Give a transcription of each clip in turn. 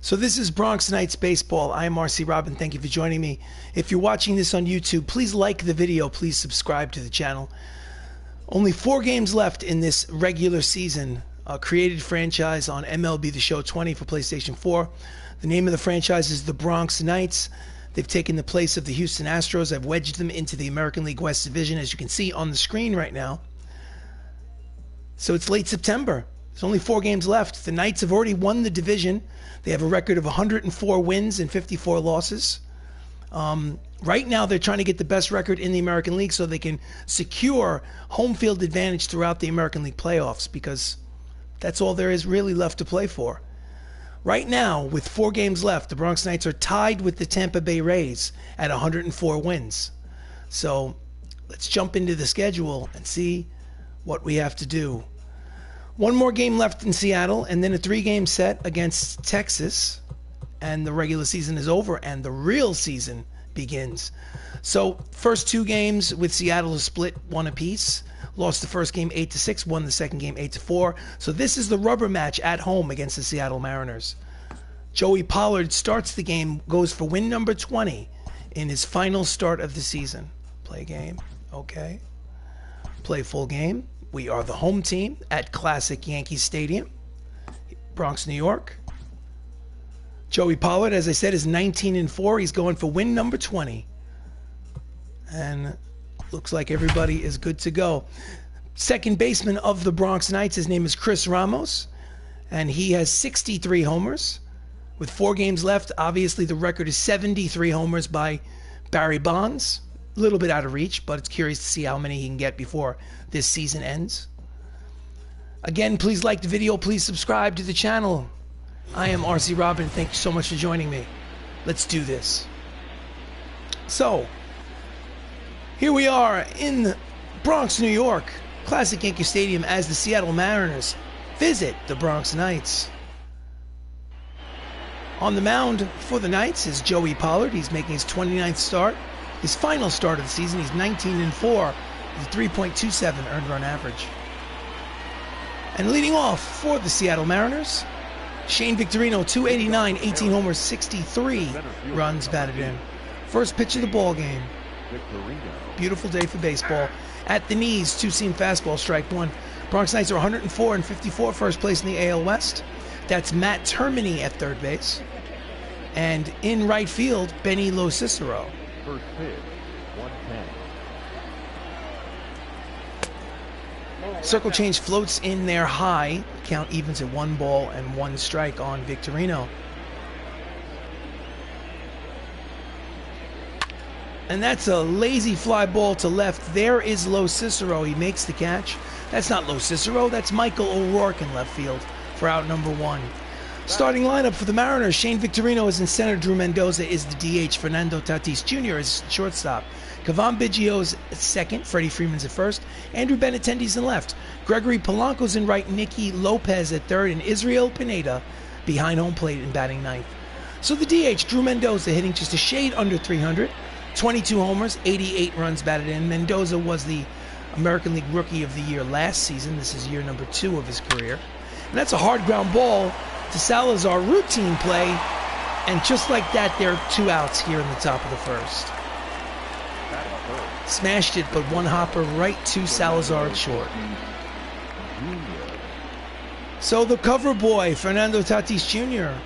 So this is Bronx Knights Baseball. I am RC Robbin. Thank you for joining me. If you're watching this on YouTube, please like the video. Please subscribe to the channel. Only 4 games left in this regular season. Created franchise on MLB The Show 20 for PlayStation 4. The name of the franchise is the Bronx Knights. They've taken the place of the Houston Astros. I've wedged them into the American League West Division, as you can see on the screen right now. So it's late September. There's only 4 games left. The Knights have already won the division. They have a record of 104 wins and 54 losses. Right now, they're trying to get the best record in the American League so they can secure home field advantage throughout the American League playoffs, because that's all there is really left to play for. Right now, with 4 games left, the Bronx Knights are tied with the Tampa Bay Rays at 104 wins. So let's jump into the schedule and see what we have to do. 1 more game left in Seattle, and then a 3-game set against Texas, and the regular season is over and the real season begins. So first 2 games with Seattle is split 1 apiece. Lost the first game 8-6, won the second game 8-4. So this is the rubber match at home against the Seattle Mariners. Joey Pollard starts the game, goes for win number 20 in his final start of the season. Play game, okay. Play full game. We are the home team at Classic Yankee Stadium, Bronx, New York. Joey Pollard, as I said, is 19-4. He's going for win number 20. And looks like everybody is good to go. Second baseman of the Bronx Knights, his name is Chris Ramos, and he has 63 homers. With 4 games left, obviously the record is 73 homers by Barry Bonds. A little bit out of reach, but it's curious to see how many he can get before this season ends. Again, please like the video. Please subscribe to the channel. I am RC Robbin. Thank you so much for joining me. Let's do this. So, here we are in Bronx, New York, Classic Yankee Stadium, as the Seattle Mariners visit the Bronx Knights. On the mound for the Knights is Joey Pollard. He's making his 29th start. His final start of the season, he's 19-4 with a 3.27 earned run average. And leading off for the Seattle Mariners, Shane Victorino, 289, 18 homers, 63 runs batted in. First pitch of the ball game. Beautiful day for baseball. At the knees, 2-seam fastball, strike 1. Bronx Knights are 104-54, first place in the AL West. That's Matt Termini at third base. And in right field, Benny Lo Cicero. First pitch, 110. Circle change floats in there high. Count evens at 1 ball and 1 strike on Victorino. And that's a lazy fly ball to left. There is Lo Cicero. He makes the catch. That's not Lo Cicero. That's Michael O'Rourke in left field for out number 1. Starting lineup for the Mariners, Shane Victorino is in center. Drew Mendoza is the DH. Fernando Tatis Jr. is shortstop. Cavan Biggio's second. Freddie Freeman's at first. Andrew Benintendi's in left. Gregory Polanco's in right. Nicky Lopez at third. And Israel Pineda behind home plate in batting 9th. So the DH, Drew Mendoza, hitting just a shade under 300. 22 homers, 88 runs batted in. Mendoza was the American League Rookie of the Year last season. This is year number 2 of his career. And that's a hard ground ball to Salazar, routine play, and just like that, there are 2 outs here in the top of the first. Smashed it, but 1 hopper right to Salazar at short. So the cover boy, Fernando Tatis Jr.,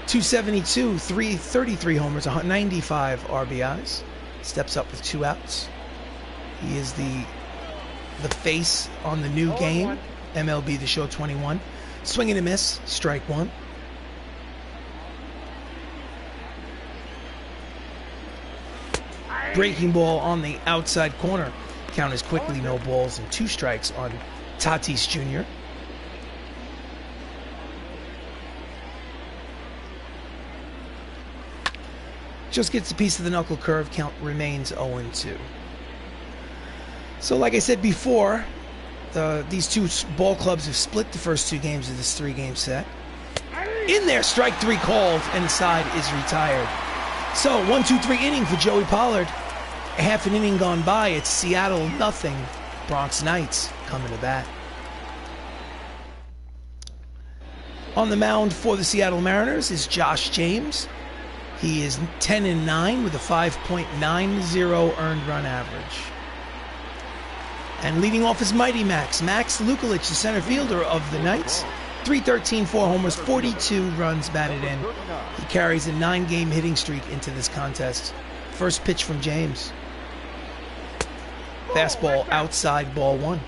272, 33 homers, 95 RBIs, steps up with 2 outs. He is the face on the new game, MLB The Show 21. Swing and a miss, strike 1. Breaking ball on the outside corner. Count is quickly no balls and 2 strikes on Tatis Jr. Just gets a piece of the knuckle curve. Count remains 0-2. So like I said before, these 2 ball clubs have split the first 2 games of this 3-game set. In there, strike 3 called, and the side is retired. So 1-2-3 inning for Joey Pollard. Half an inning gone by. It's Seattle 0, Bronx Knights coming to bat. On the mound for the Seattle Mariners is Josh James. He is 10-9 with a 5.90 earned run average. And leading off is Mighty Max Lukulich, the center fielder of the Knights. 313, 4 homers, 42 runs batted in. He carries a 9-game hitting streak into this contest. First pitch from James. Fastball outside, ball 1.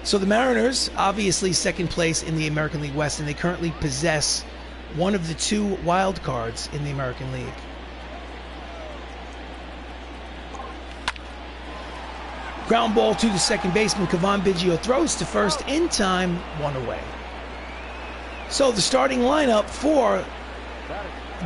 So the Mariners, obviously second place in the American League West, and they currently possess one of the 2 wild cards in the American League. Ground ball to the second baseman. Cavan Biggio throws to first in time, 1 away. So the starting lineup for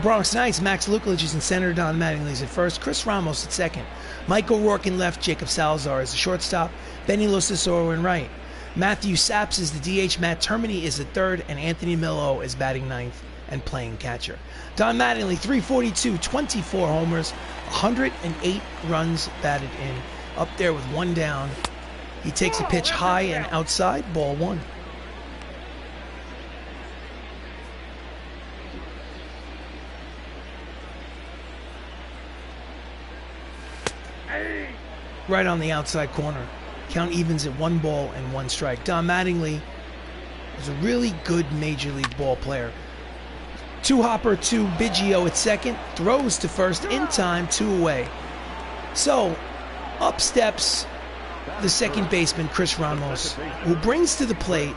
Bronx Knights: Max Lukulich is in center, Don Mattingly's at first, Chris Ramos at second, Mike O'Rourke in left, Jacob Salazar is the shortstop, Benny Losicero in right, Matthew Saps is the DH, Matt Termini is at third, and Anthony Millo is batting ninth and playing catcher. Don Mattingly, 342, 24 homers, 108 runs batted in. Up there with 1 down. He takes a pitch high and outside, ball 1. Right on the outside corner. Count evens at 1 ball and 1 strike. Don Mattingly is a really good Major League ball player. 2-hopper to Biggio at second. Throws to first in time, 2 away. So, up steps the second baseman, Chris Ramos, who brings to the plate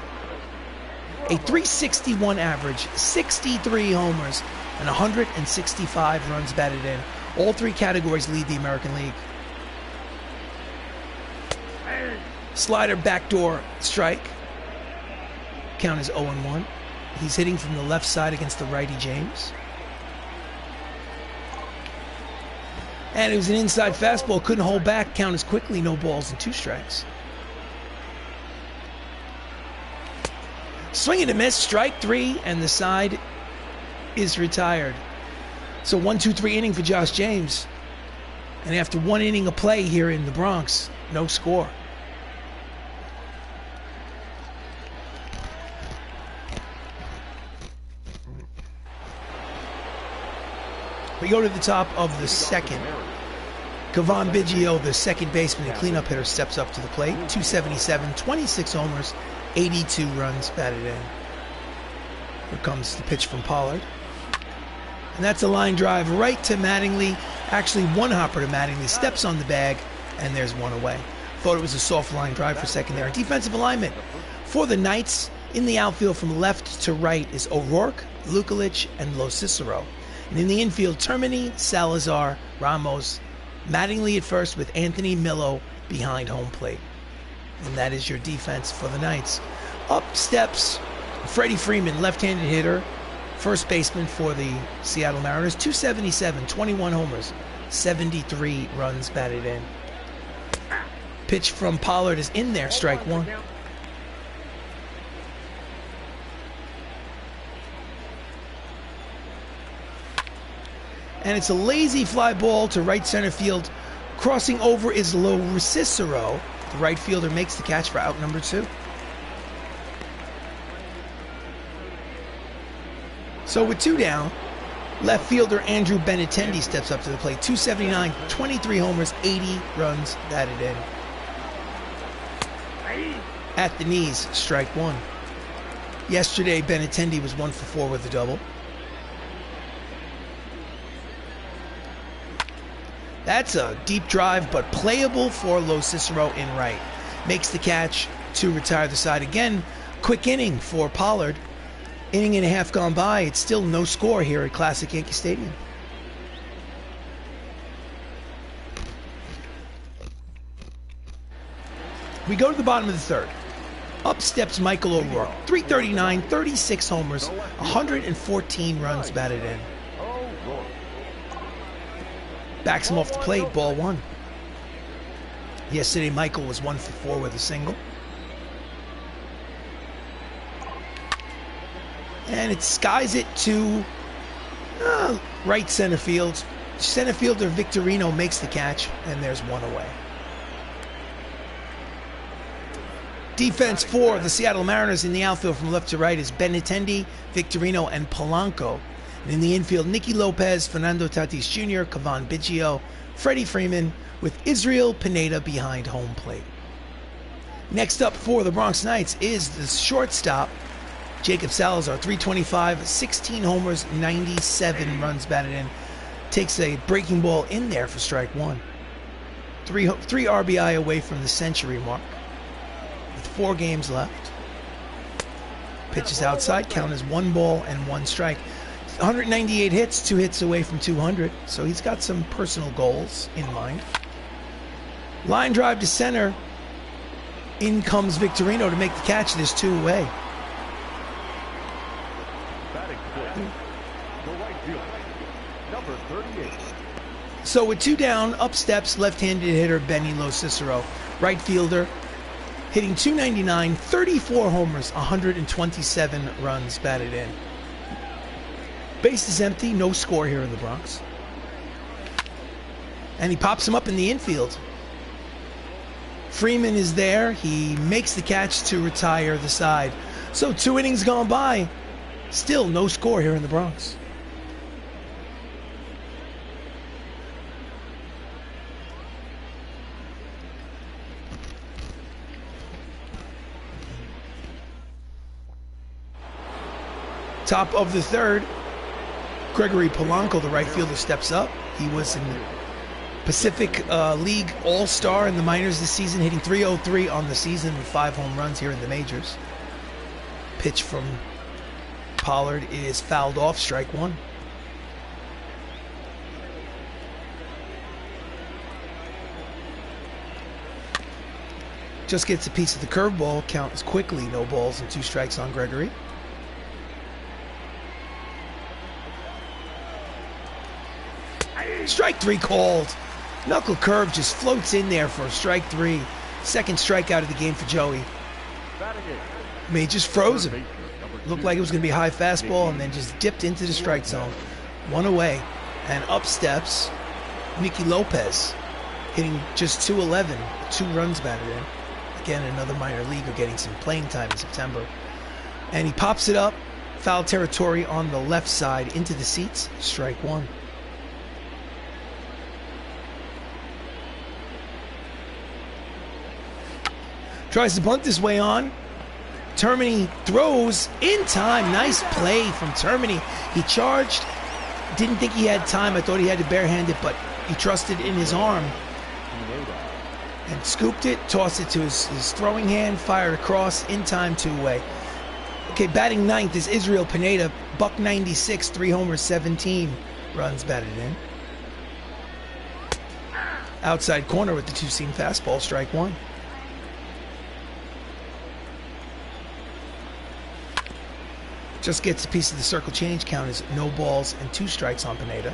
a .361 average, 63 homers, and 165 runs batted in. All 3 categories lead the American League. Slider backdoor strike. Count is 0-1. He's hitting from the left side against the righty James. And it was an inside fastball, couldn't hold back. Count is quickly, no balls and 2 strikes. Swing and a miss, strike 3, and the side is retired. So 1-2-3 inning for Josh James. And after 1 inning of play here in the Bronx, no score. We go to the top of the second. Cavan Biggio, the second baseman and cleanup hitter, steps up to the plate. 277, 26 homers, 82 runs batted in. Here comes the pitch from Pollard. And that's a line drive right to Mattingly. Actually, 1-hopper to Mattingly. Steps on the bag, and there's 1 away. Thought it was a soft line drive for second there. Defensive alignment for the Knights in the outfield from left to right is O'Rourke, Lukulich, and Losicero. And in the infield, Termini, Salazar, Ramos, Mattingly at first with Anthony Millo behind home plate. And that is your defense for the Knights. Up steps Freddie Freeman, left-handed hitter, first baseman for the Seattle Mariners. 277, 21 homers, 73 runs batted in. Pitch from Pollard is in there, strike 1. And it's a lazy fly ball to right center field. Crossing over is Losicero. The right fielder makes the catch for out number 2. So with 2 down, left fielder Andrew Benintendi steps up to the plate. 279, 23 homers, 80 runs batted in. At the knees, strike 1. Yesterday, Benintendi was 1 for 4 with a double. That's a deep drive, but playable for Losicero in right. Makes the catch to retire the side. Again, quick inning for Pollard. Inning and a half gone by. It's still no score here at Classic Yankee Stadium. We go to the bottom of the third. Up steps Michael O'Rourke. 339, 36 homers, 114 runs batted in. Backs him off the plate, ball 1. Yesterday, Michael was 1 for 4 with a single. And it skies it to right center field. Center fielder Victorino makes the catch, and there's 1 away. Defense for the Seattle Mariners in the outfield from left to right is Benintendi, Victorino, and Polanco. And in the infield, Nicky Lopez, Fernando Tatis Jr., Cavan Biggio, Freddie Freeman, with Israel Pineda behind home plate. Next up for the Bronx Knights is the shortstop, Jacob Salazar, 325, 16 homers, 97 runs batted in. Takes a breaking ball in there for strike one. Three RBI away from the century mark. With 4 games left. Pitches outside, count as 1 ball and 1 strike. 198 hits, 2 hits away from 200. So he's got some personal goals in mind. Line drive to center. In comes Victorino to make the catch. There's 2 away. So with 2 down, up steps left-handed hitter Benny Cicero, right fielder, hitting .299, 34 homers, 127 runs batted in. Base is empty, no score here in the Bronx. And he pops him up in the infield. Freeman is there. He makes the catch to retire the side. So 2 innings gone by. Still no score here in the Bronx. Top of the third, Gregory Polanco, the right fielder, steps up. He was in Pacific League All-Star in the minors this season, hitting .303 on the season with 5 home runs here in the majors. Pitch from Pollard is fouled off, strike one. Just gets a piece of the curveball, count is quickly, no balls and 2 strikes on Gregory. Strike 3 called. Knuckle curve just floats in there for strike 3. Second strikeout of the game for Joey. I mean, he just froze him. Looked like it was going to be a high fastball and then just dipped into the strike zone. 1 away. And up steps Nicky Lopez, hitting just .211, 2 runs batted in. Again, another minor leaguer getting some playing time in September. And he pops it up. Foul territory on the left side into the seats. Strike 1. Tries to bunt this way on. Termini throws in time. Nice play from Termini. He charged. Didn't think he had time. I thought he had to barehand it, but he trusted in his arm. And scooped it, tossed it to his throwing hand, fired across, in time, 2 away. Okay, batting ninth is Israel Pineda. .96, 3 homers, 17 runs batted in. Outside corner with the 2-seam fastball, strike 1. Just gets a piece of the circle change, count is no balls and 2 strikes on Pineda.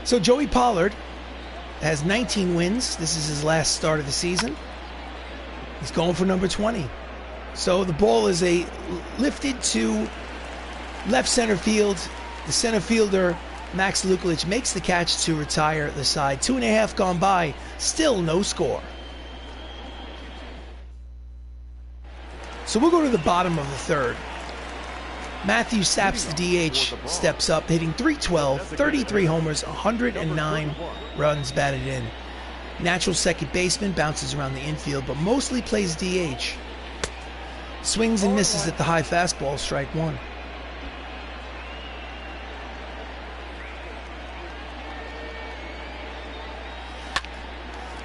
So Joey Pollard has 19 wins. This is his last start of the season. He's going for number 20. So the ball is lifted to left center field. The center fielder, Max Luklich, makes the catch to retire the side. 2.5 gone by, still no score. So we'll go to the bottom of the third. Matthew Saps, the DH, steps up, hitting .312, 33 homers, 109 runs batted in. Natural second baseman, bounces around the infield, but mostly plays DH. Swings and misses at the high fastball, strike 1.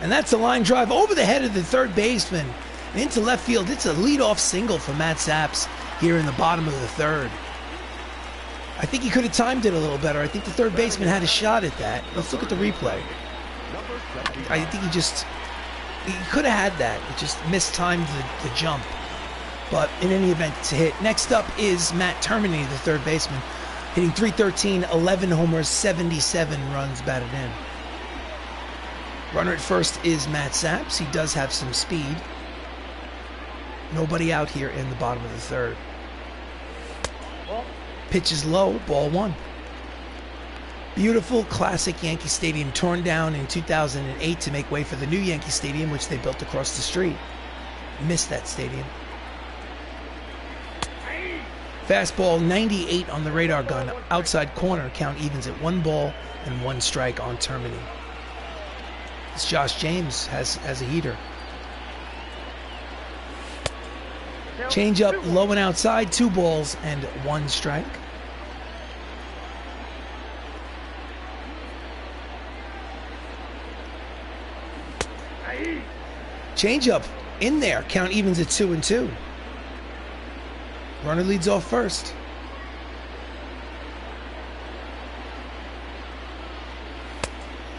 And that's a line drive over the head of the third baseman. Into left field. It's a leadoff single for Matt Saps here in the bottom of the third. I think he could have timed it a little better. I think the third baseman had a shot at that. Let's look at the replay. I think he could have had that. He just mistimed the jump. But in any event, it's a hit. Next up is Matt Termini, the third baseman, hitting .313, 11 homers, 77 runs batted in. Runner at first is Matt Saps. He does have some speed. Nobody out here in the bottom of the third. Pitch is low, ball 1. Beautiful, classic Yankee Stadium, torn down in 2008 to make way for the new Yankee Stadium, which they built across the street. Missed that stadium. Fastball 98 on the radar gun. Outside corner, count evens at 1 ball and 1 strike on Termini. This Josh James has a heater. Change up low and outside, 2 balls and 1 strike. Change up in there, count evens at 2-2. Runner leads off first.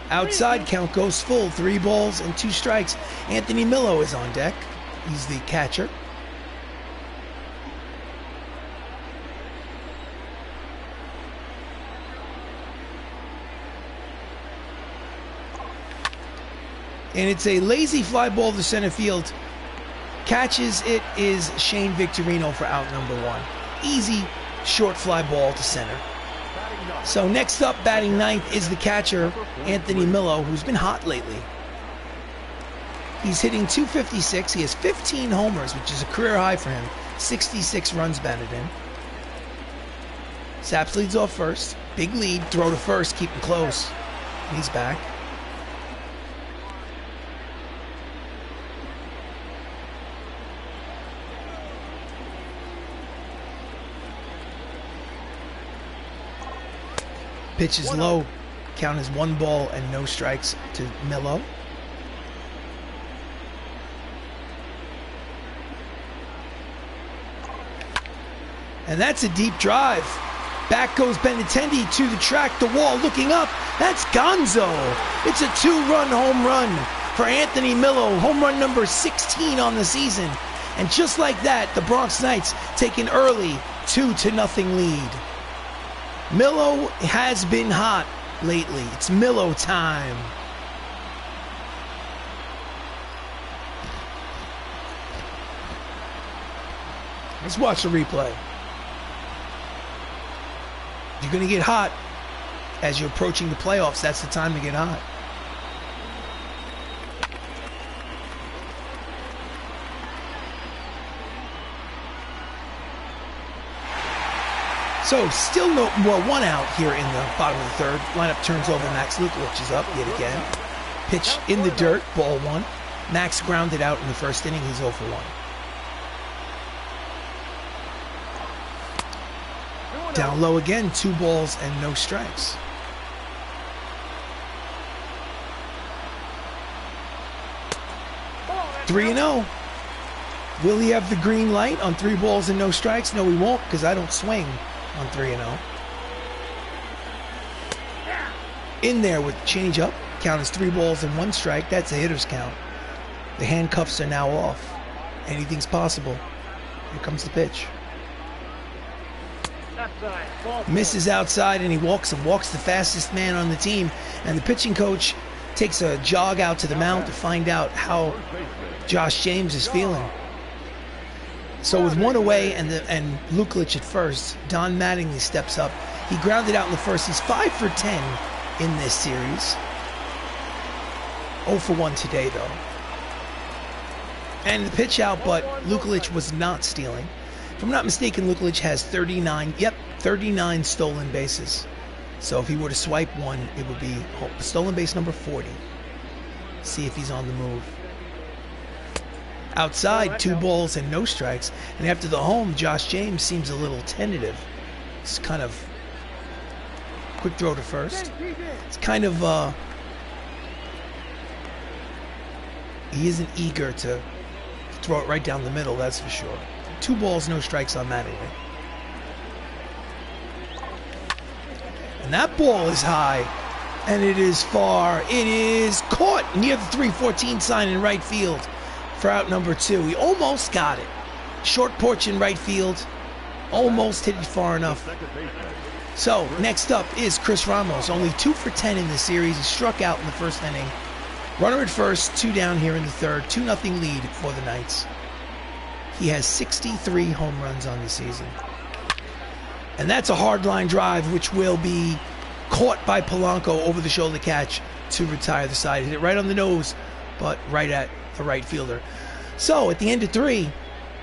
Outside, count goes full, 3 balls and 2 strikes. Anthony Millo is on deck. He's the catcher. And it's a lazy fly ball to center field. Catches it is Shane Victorino for out number 1. Easy, short fly ball to center. So next up, batting ninth, is the catcher, Anthony Millo, who's been hot lately. He's hitting .256. He has 15 homers, which is a career high for him. 66 runs batted in. Saps leads off first. Big lead, throw to first, keep him close. And he's back. Pitch is low. Count is 1 ball and no strikes to Millo. And that's a deep drive. Back goes Benintendi to the track, the wall, looking up. That's Gonzo. It's a 2-run home run for Anthony Millo. Home run number 16 on the season. And just like that, the Bronx Knights take an early 2-0 lead. Millo has been hot lately. It's Millo time. Let's watch the replay. You're going to get hot as you're approaching the playoffs. That's the time to get hot. So still no more, 1 out here in the bottom of the 3rd. Lineup turns over. Max Lukelich is up yet again. Pitch in the dirt, ball 1. Max grounded out in the 1st inning. He's 0 for 1. Down low again, 2 balls and no strikes. Three and 0. Will he have the green light on 3 balls and no strikes? No, he won't, because I don't swing on 3 and 0. In there with change up. Count is 3 balls and 1 strike. That's a hitter's count. The handcuffs are now off. Anything's possible. Here comes the pitch. Misses outside, and he walks the fastest man on the team. And the pitching coach takes a jog out to the mound to find out how Josh James is feeling. So with 1 away and Lukelich at first, Don Mattingly steps up. He grounded out in the 1st. He's 5 for 10 in this series. 0 for 1 today, though. And the pitch out, but Lukelich was not stealing. If I'm not mistaken, Lukelich has 39 stolen bases. So if he were to swipe 1, it would be stolen base number 40. See if he's on the move. Outside, 2 balls and no strikes. And after the home, Josh James seems a little tentative. It's kind of quick throw to first. It's kind of he isn't eager to throw it right down the middle, that's for sure. 2 balls, no strikes on Mattingly. And that ball is high, and it is far. It is caught near the 314 sign in right field for out number 2. He almost got it. Short porch in right field. Almost hit it far enough. So, next up is Chris Ramos. Only 2 for 10 in the series. He struck out in the 1st inning. Runner at first, 2 down here in the 3rd. 2-0 lead for the Knights. He has 63 home runs on the season. And that's a hard line drive, which will be caught by Polanco over the shoulder catch to retire the side. Hit it right on the nose, but right at the right fielder. So at the end of 3,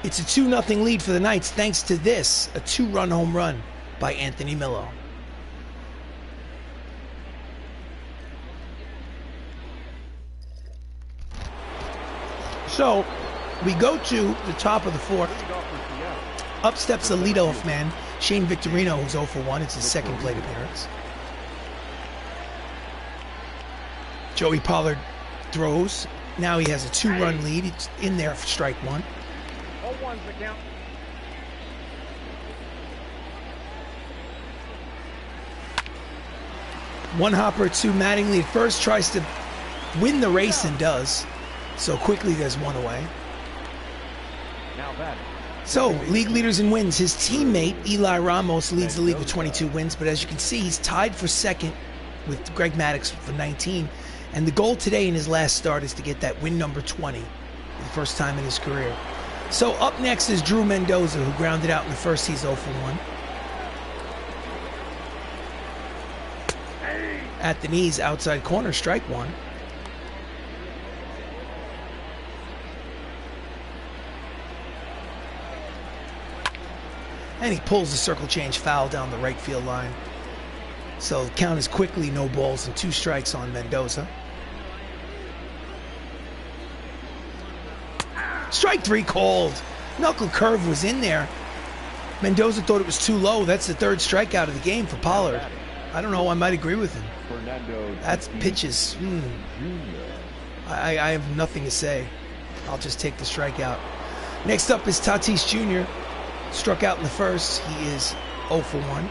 it's a 2-0 lead for the Knights thanks to this, a 2-run home run by Anthony Millo. So we go to the top of the 4th. Up steps the leadoff man, Shane Victorino, who's 0 for 1. It's his second plate appearance. Joey Pollard throws. Now he has a 2-run lead. It's in there for strike 1. 0-1's the count. One hopper to Mattingly at first, tries to win the race and does. So quickly there's 1 away. Now back. So league leaders in wins. His teammate Eli Ramos leads the league with 22 wins, but as you can see, he's tied for second with Greg Maddux for 19. And the goal today in his last start is to get that win number 20 for the first time in his career. So up next is Drew Mendoza, who grounded out in the first. He's 0 for 1. At the knees, outside corner, strike 1. And he pulls the circle change foul down the right field line. So the count is quickly no balls and 2 strikes on Mendoza. Strike 3 called. Knuckle curve was in there. Mendoza thought it was too low. That's the 3rd strikeout of the game for Pollard. I don't know. I might agree with him. That's pitches. I have nothing to say. I'll just take the strikeout. Next up is Tatis Jr. Struck out in the first. He is 0 for 1.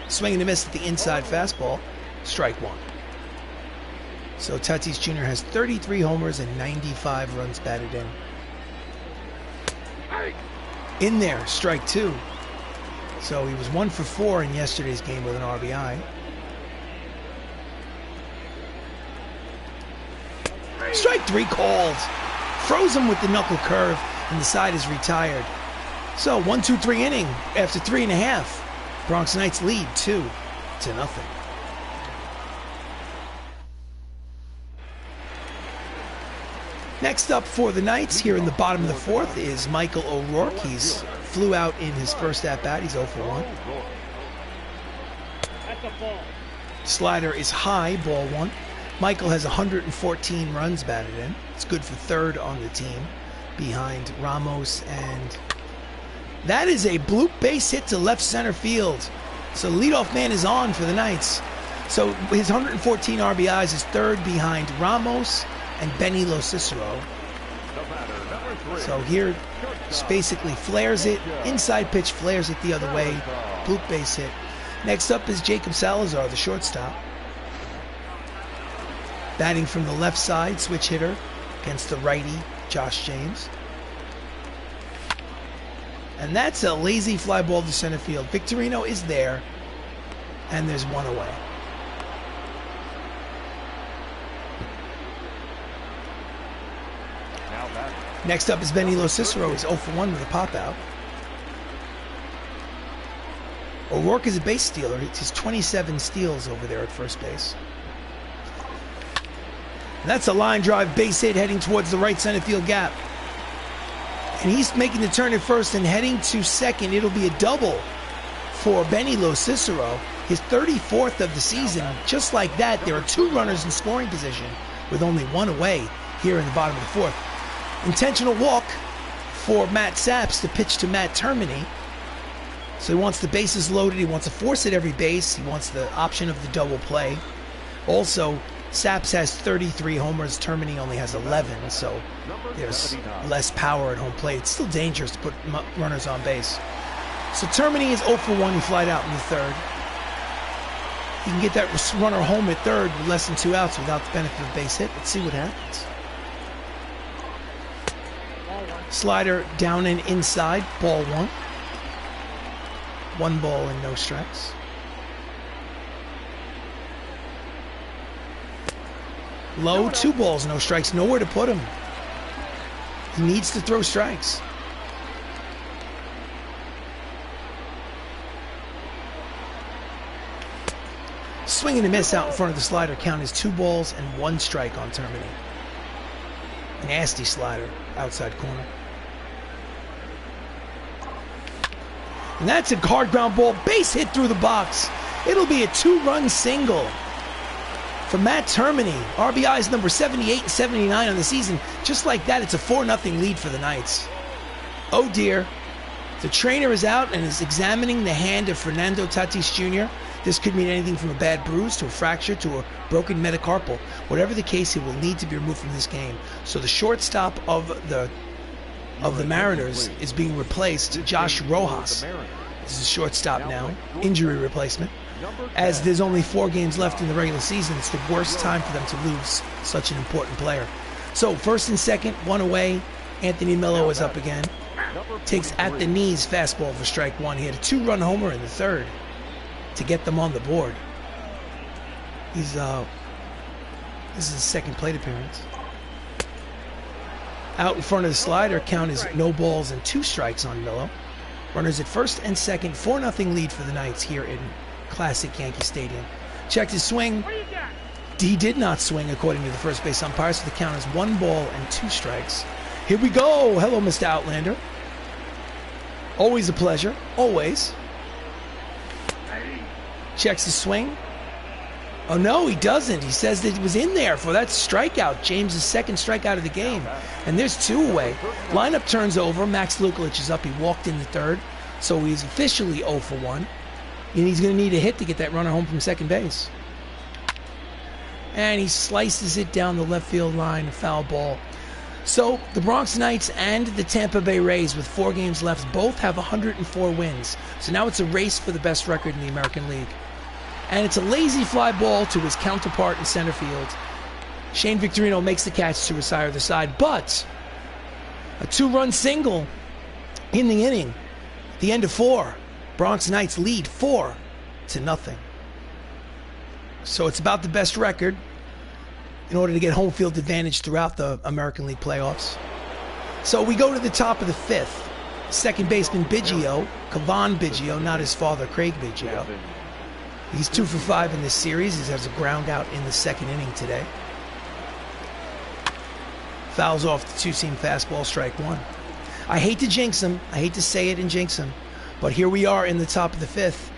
Swing and a miss at the inside fastball. Strike 1. So Tatis Jr. has 33 homers and 95 runs batted in. In there, strike 2. So he was 1 for 4 in yesterday's game with an RBI. Strike 3 called. Froze him with the knuckle curve, and the side is retired. So 1-2-3 inning after 3.5. Bronx Knights lead 2-0. Next up for the Knights here in the bottom of the 4th is Michael O'Rourke. He's flew out in his first at-bat. He's 0 for 1. Slider is high, ball 1. Michael has 114 runs batted in. It's good for 3rd on the team behind Ramos, and that is a bloop base hit to left center field. So leadoff man is on for the Knights. So his 114 RBIs is 3rd behind Ramos and Benny Cicero. So here, just basically flares it, inside pitch, flares it the other way, bloop base hit. Next up is Jacob Salazar, the shortstop. Batting from the left side, switch hitter against the righty, Josh James. And that's a lazy fly ball to center field. Victorino is there, and there's 1 away. Next up is Benny Cicero. He's 0 for 1 with a pop out. O'Rourke is a base stealer. It's his 27 steals over there at first base. And that's a line drive base hit heading towards the right center field gap. And he's making the turn at first and heading to second. It'll be a double for Benny Cicero, his 34th of the season. Just like that, there are 2 runners in scoring position with only 1 away here in the bottom of the 4th. Intentional walk for Matt Saps to pitch to Matt Termini. So he wants the bases loaded. He wants to force at every base. He wants the option of the double play. Also, Saps has 33 homers. Termini only has 11, so there's less power at home plate. It's still dangerous to put runners on base. So Termini is 0 for 1. He flied out in the 3rd. He can get that runner home at 3rd with less than 2 outs without the benefit of base hit. Let's see what happens. Slider down and inside, ball 1. 1 ball and no strikes. Low, 2 balls, no strikes, nowhere to put him. He needs to throw strikes. Swing and a miss out in front of the slider. Count is 2 balls and 1 strike on Termini. Nasty slider, outside corner. And that's a hard ground ball, base hit through the box. It'll be a 2-run single for Matt Termini. RBIs number 78 and 79 on the season. Just like that, it's a 4-0 lead for the Knights. Oh dear. The trainer is out and is examining the hand of Fernando Tatis Jr. This could mean anything from a bad bruise to a fracture to a broken metacarpal. Whatever the case, he will need to be removed from this game. So the shortstop of the Mariners is being replaced. Josh Rojas is the shortstop now. Injury replacement. As there's only 4 games left in the regular season, it's the worst time for them to lose such an important player. So first and second, 1 away. Anthony Millo is up again. Takes at the knees fastball for strike 1. He had a 2-run homer in the 3rd to get them on the board. This is his 2nd plate appearance. Out in front of the slider, count is no balls and 2 strikes on Millo. Runners at first and second, 4-0 lead for the Knights here in classic Yankee Stadium. Checked his swing. He did not swing according to the first base umpire, so the count is 1 ball and 2 strikes. Here we go. Hello, Mr. Outlander. Always a pleasure. Always. Checks his swing. Oh, no, he doesn't. He says that it was in there for that strikeout. James' 2nd strikeout of the game. And there's 2 away. Lineup turns over. Max Lukelich is up. He walked in the 3rd. So he's officially 0 for 1. And he's going to need a hit to get that runner home from second base. And he slices it down the left field line. A foul ball. So the Bronx Knights and the Tampa Bay Rays, with 4 games left, both have 104 wins. So now it's a race for the best record in the American League. And it's a lazy fly ball to his counterpart in center field. Shane Victorino makes the catch to retire the side, but a 2-run single in the inning. The end of 4. Bronx Knights lead 4-0. So it's about the best record in order to get home field advantage throughout the American League playoffs. So we go to the top of the 5th. Second baseman Biggio, Kevon Biggio, not his father, Craig Biggio. He's 2 for 5 in this series. He has a ground out in the 2nd inning today. Fouls off the 2-seam fastball, strike 1. I hate to jinx him. I hate to say it and jinx him. But here we are in the top of the 5th.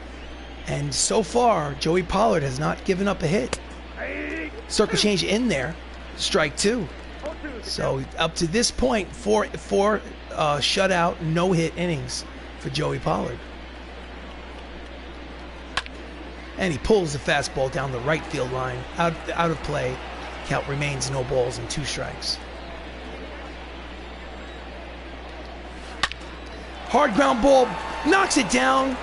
And so far, Joey Pollard has not given up a hit. Circle change in there, strike 2. So up to this point, 4 shutout, no-hit innings for Joey Pollard. And he pulls the fastball down the right field line, out of play. Count remains no balls and 2 strikes. Hard ground ball, knocks it down.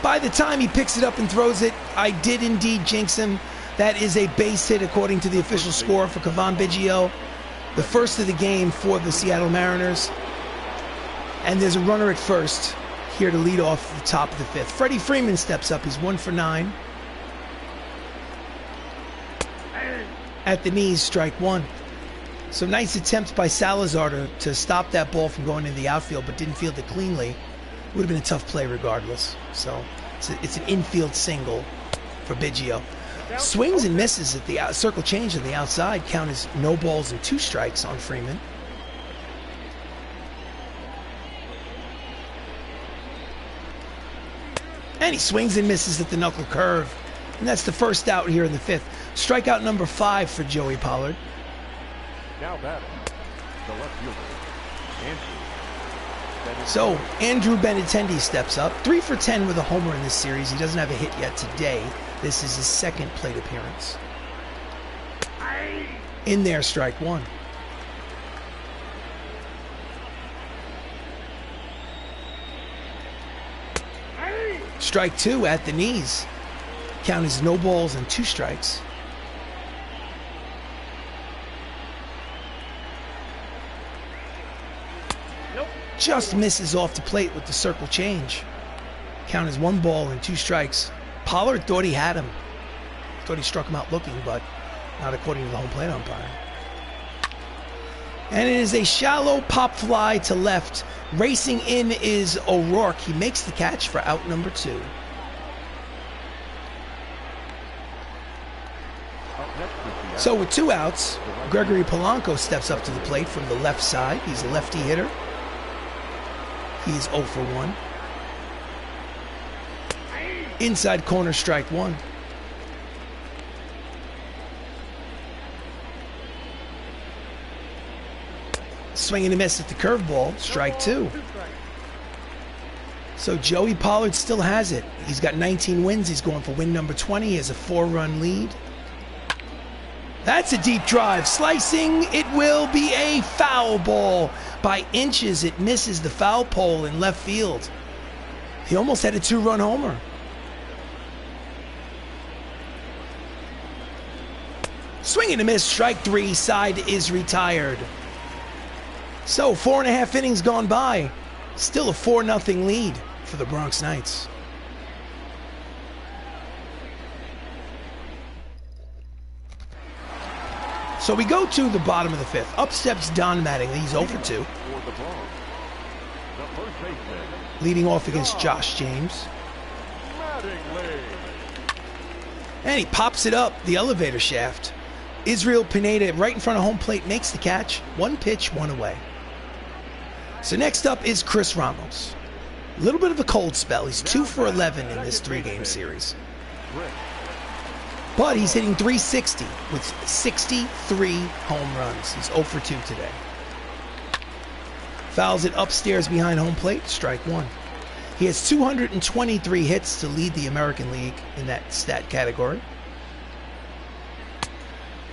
By the time he picks it up and throws it, I did indeed jinx him. That is a base hit according to the official score for Kevon Biggio. The first of the game for the Seattle Mariners. And there's a runner at first here to lead off the top of the 5th. Freddie Freeman steps up. He's 1 for 9. At the knees, strike 1. So nice attempt by Salazar to stop that ball from going into the outfield, but didn't field it cleanly. Would have been a tough play regardless. So it's an infield single for Biggio. Swings and misses at the circle change on the outside. Count is no balls and 2 strikes on Freeman. And he swings and misses at the knuckle curve. And that's the first out here in the 5th. Strikeout number 5 for Joey Pollard. Now batting, the left fielder, Andrew. So Andrew Benintendi steps up. 3 for 10 with a homer in this series. He doesn't have a hit yet today. This is his 2nd plate appearance. In there, strike 1. Strike 2 at the knees. Count is no balls and 2 strikes. Just misses off the plate with the circle change. Count is 1 ball and 2 strikes. Pollard thought he had him. Thought he struck him out looking, but not according to the home plate umpire. And it is a shallow pop fly to left. Racing in is O'Rourke. He makes the catch for out number 2. So with 2 outs, Gregory Polanco steps up to the plate from the left side. He's a lefty hitter. He's 0 for 1. Inside corner, strike 1. Swing and a miss at the curveball, strike 2. So Joey Pollard still has it. He's got 19 wins. He's going for win number 20. He has a 4-run lead. That's a deep drive. Slicing, it will be a foul ball. By inches, it misses the foul pole in left field. He almost had a 2-run homer. Swing and a miss, strike 3, side is retired. So 4.5 innings gone by. Still a 4-0 lead for the Bronx Knights. So we go to the bottom of the 5th. Up steps Don Mattingly. He's 0 for 2. Leading off against Josh James. And he pops it up the elevator shaft. Israel Pineda right in front of home plate makes the catch. 1 pitch, 1 away. So next up is Chris Ramos. A little bit of a cold spell. He's 2 for 11 in this 3-game series. But he's hitting .360 with 63 home runs. He's 0 for 2 today. Fouls it upstairs behind home plate, strike 1. He has 223 hits to lead the American League in that stat category.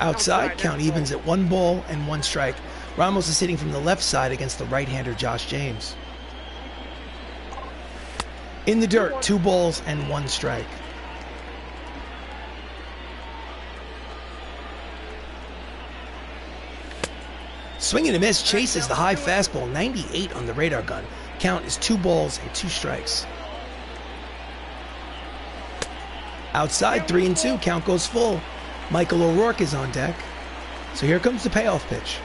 Outside, count evens at 1 ball and 1 strike. Ramos is hitting from the left side against the right-hander Josh James. In the dirt, 2 balls and 1 strike. Swing and a miss, chases the high fastball, 98 on the radar gun. Count is 2 balls and 2 strikes. Outside, 3-2, count goes full. Michael O'Rourke is on deck. So here comes the payoff pitch.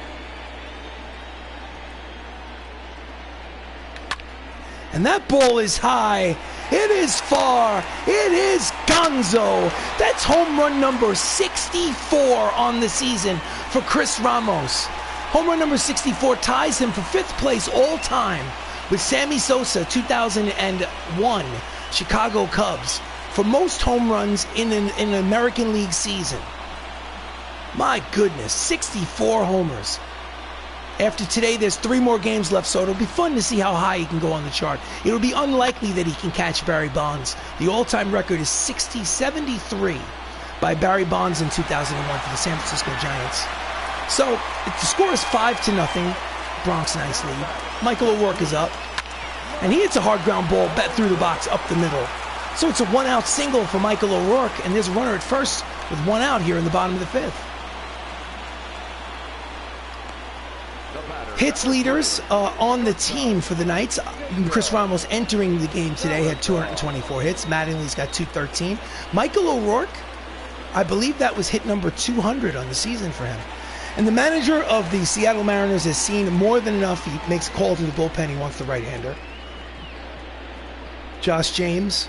And that ball is high. It is far. It is gonzo. That's home run number 64 on the season for Chris Ramos. Home run number 64 ties him for 5th place all time with Sammy Sosa, 2001 Chicago Cubs, for most home runs in an American League season. My goodness, 64 homers. After today, there's 3 more games left, so it'll be fun to see how high he can go on the chart. It'll be unlikely that he can catch Barry Bonds. The all-time record is 73 by Barry Bonds in 2001 for the San Francisco Giants. So the score is 5-0, Bronx Knights lead. Michael O'Rourke is up, and he hits a hard ground ball bet through the box up the middle. So it's a 1-out single for Michael O'Rourke, and there's a runner at first with 1 out here in the bottom of the 5th. Hits leaders on the team for the Knights. Chris Ramos entering the game today had 224 hits. Mattingly's got 213. Michael O'Rourke, I believe that was hit number 200 on the season for him. And the manager of the Seattle Mariners has seen more than enough. He makes a call to the bullpen. He wants the right-hander. Josh James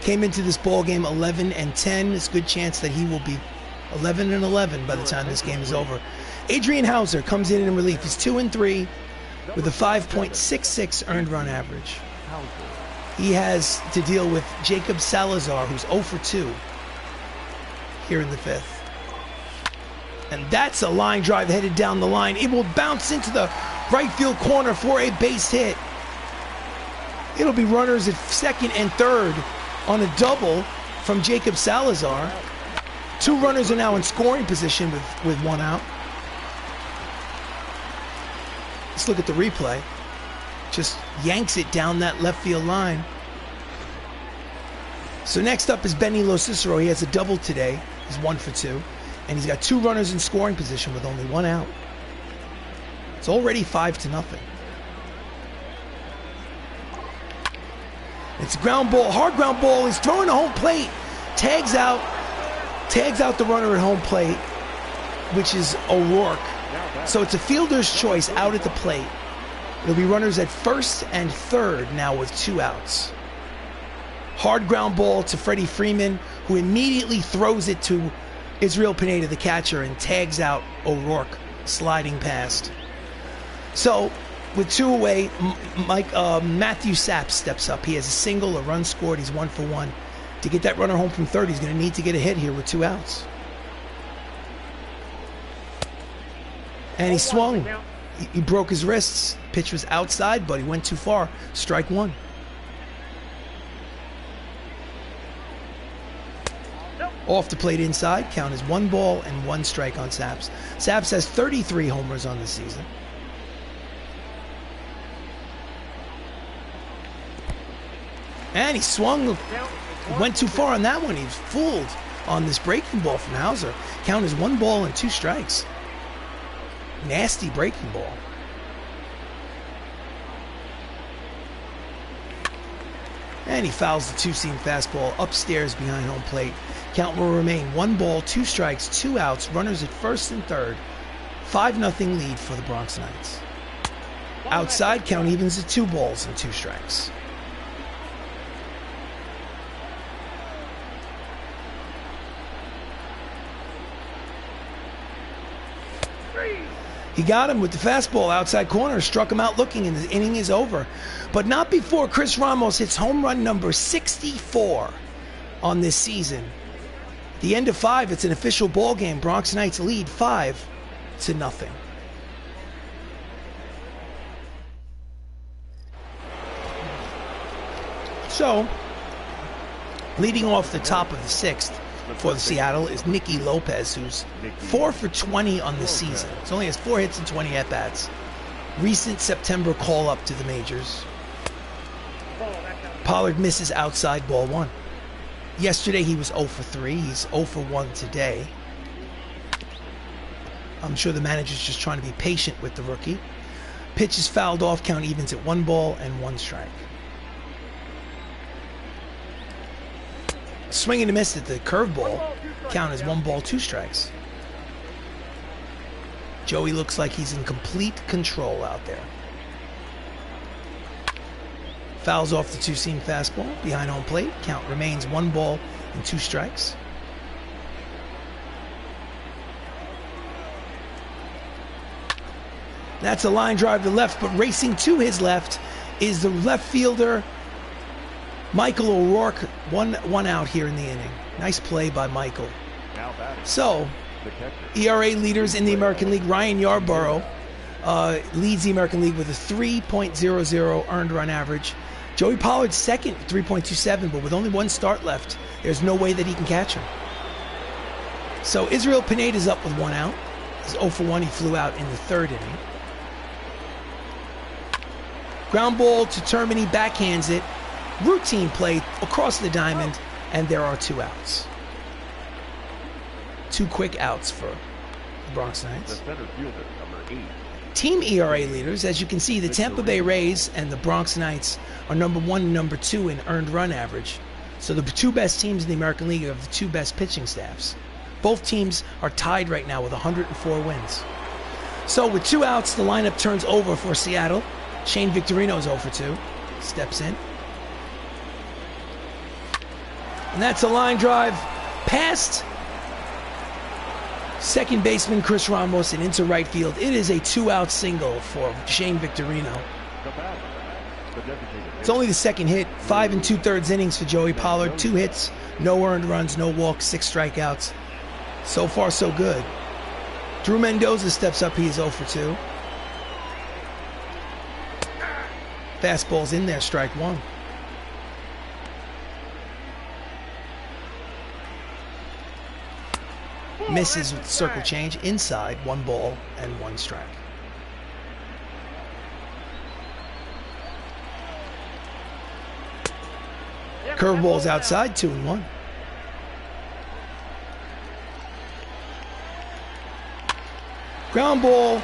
came into this ball game 11-10. It's a good chance that he will be 11-11 by the time this game is over. Adrian Hauser comes in relief. He's 2-3 with a 5.66 earned run average. He has to deal with Jacob Salazar, who's 0 for 2 here in the 5th. And that's a line drive headed down the line. It will bounce into the right field corner for a base hit. It'll be runners at 2nd and 3rd on a double from Jacob Salazar. 2 runners are now in scoring position with 1 out. Let's look at the replay. Just yanks it down that left field line. So next up is Benny Locicero. He has a double today. He's 1 for 2. And he's got 2 runners in scoring position with only 1 out. It's already 5-0. It's a ground ball, hard ground ball. He's throwing to home plate. Tags out the runner at home plate, which is O'Rourke. So it's a fielder's choice out at the plate. It'll be runners at 1st and 3rd now with 2 outs. Hard ground ball to Freddie Freeman, who immediately throws it to Israel Pineda, the catcher, and tags out O'Rourke, sliding past. So, with 2 away, Matthew Sapp steps up. He has a single, a run scored. He's 1 for 1. To get that runner home from third, he's going to need to get a hit here with 2 outs. And he swung. He broke his wrists. Pitch was outside, but he went too far. Strike 1. Off the plate inside. Count is 1 ball and 1 strike on Saps. Saps has 33 homers on the season. And he swung. Went too far on that one. He was fooled on this breaking ball from Hauser. Count is 1 ball and 2 strikes. Nasty breaking ball. And he fouls the 2-seam fastball upstairs behind home plate. Count will remain 1 ball, 2 strikes, 2 outs, runners at first and third. 5-0 lead for the Bronx Knights. Outside, count evens at 2 balls and 2 strikes. He got him with the fastball outside corner, struck him out looking, and the inning is over. But not before Chris Ramos hits home run number 64 on this season. At the end of 5, it's an official ball game. Bronx Knights lead 5-0. So, leading off the top of the 6th for the Seattle is Nicky Lopez, who's 4 for 20 on the season. He only has 4 hits and 20 at-bats. Recent September call-up to the majors. Pollard misses outside, ball 1. Yesterday he was 0 for 3. He's 0 for 1 today. I'm sure the manager's just trying to be patient with the rookie. Pitch is fouled off, count evens at 1 ball and 1 strike. Swing and a miss at the curveball. Count is 1 ball, 2 strikes. Joey looks like he's in complete control out there. Fouls off the 2-seam fastball behind home plate. Count remains 1 ball and 2 strikes. That's a line drive to left, but racing to his left is the left fielder, Michael O'Rourke. One out here in the inning. Nice play by Michael. So, ERA leaders in the American League, Ryan Yarborough leads the American League with a 3.00 earned run average. Joey Pollard's second, 3.27, but with only 1 start left, there's no way that he can catch him. So Israel Pineda's up with 1 out. He's 0 for 1. He flew out in the 3rd inning. Ground ball to Termini, backhands it. Routine play across the diamond, and there are 2 outs. 2 quick outs for the Bronx Knights. The center fielder, number 8. Team ERA leaders, as you can see, the Tampa Bay Rays and the Bronx Knights are number 1 and number 2 in earned run average. So the 2 best teams in the American League have the 2 best pitching staffs. Both teams are tied right now with 104 wins. So with 2 outs, the lineup turns over for Seattle. Shane Victorino's 0 for 2. Steps in. And that's a line drive past second baseman Chris Ramos and into right field. It is a 2-out single for Shane Victorino. It's only the second hit. 5 2/3 innings for Joey Pollard. 2 hits, no earned runs, no walks, 6 strikeouts. So far, so good. Drew Mendoza steps up. He is 0 for 2. Fastball's in there, strike 1. Misses with circle change inside, 1 ball and 1 strike. Curveball's outside, 2-1. Ground ball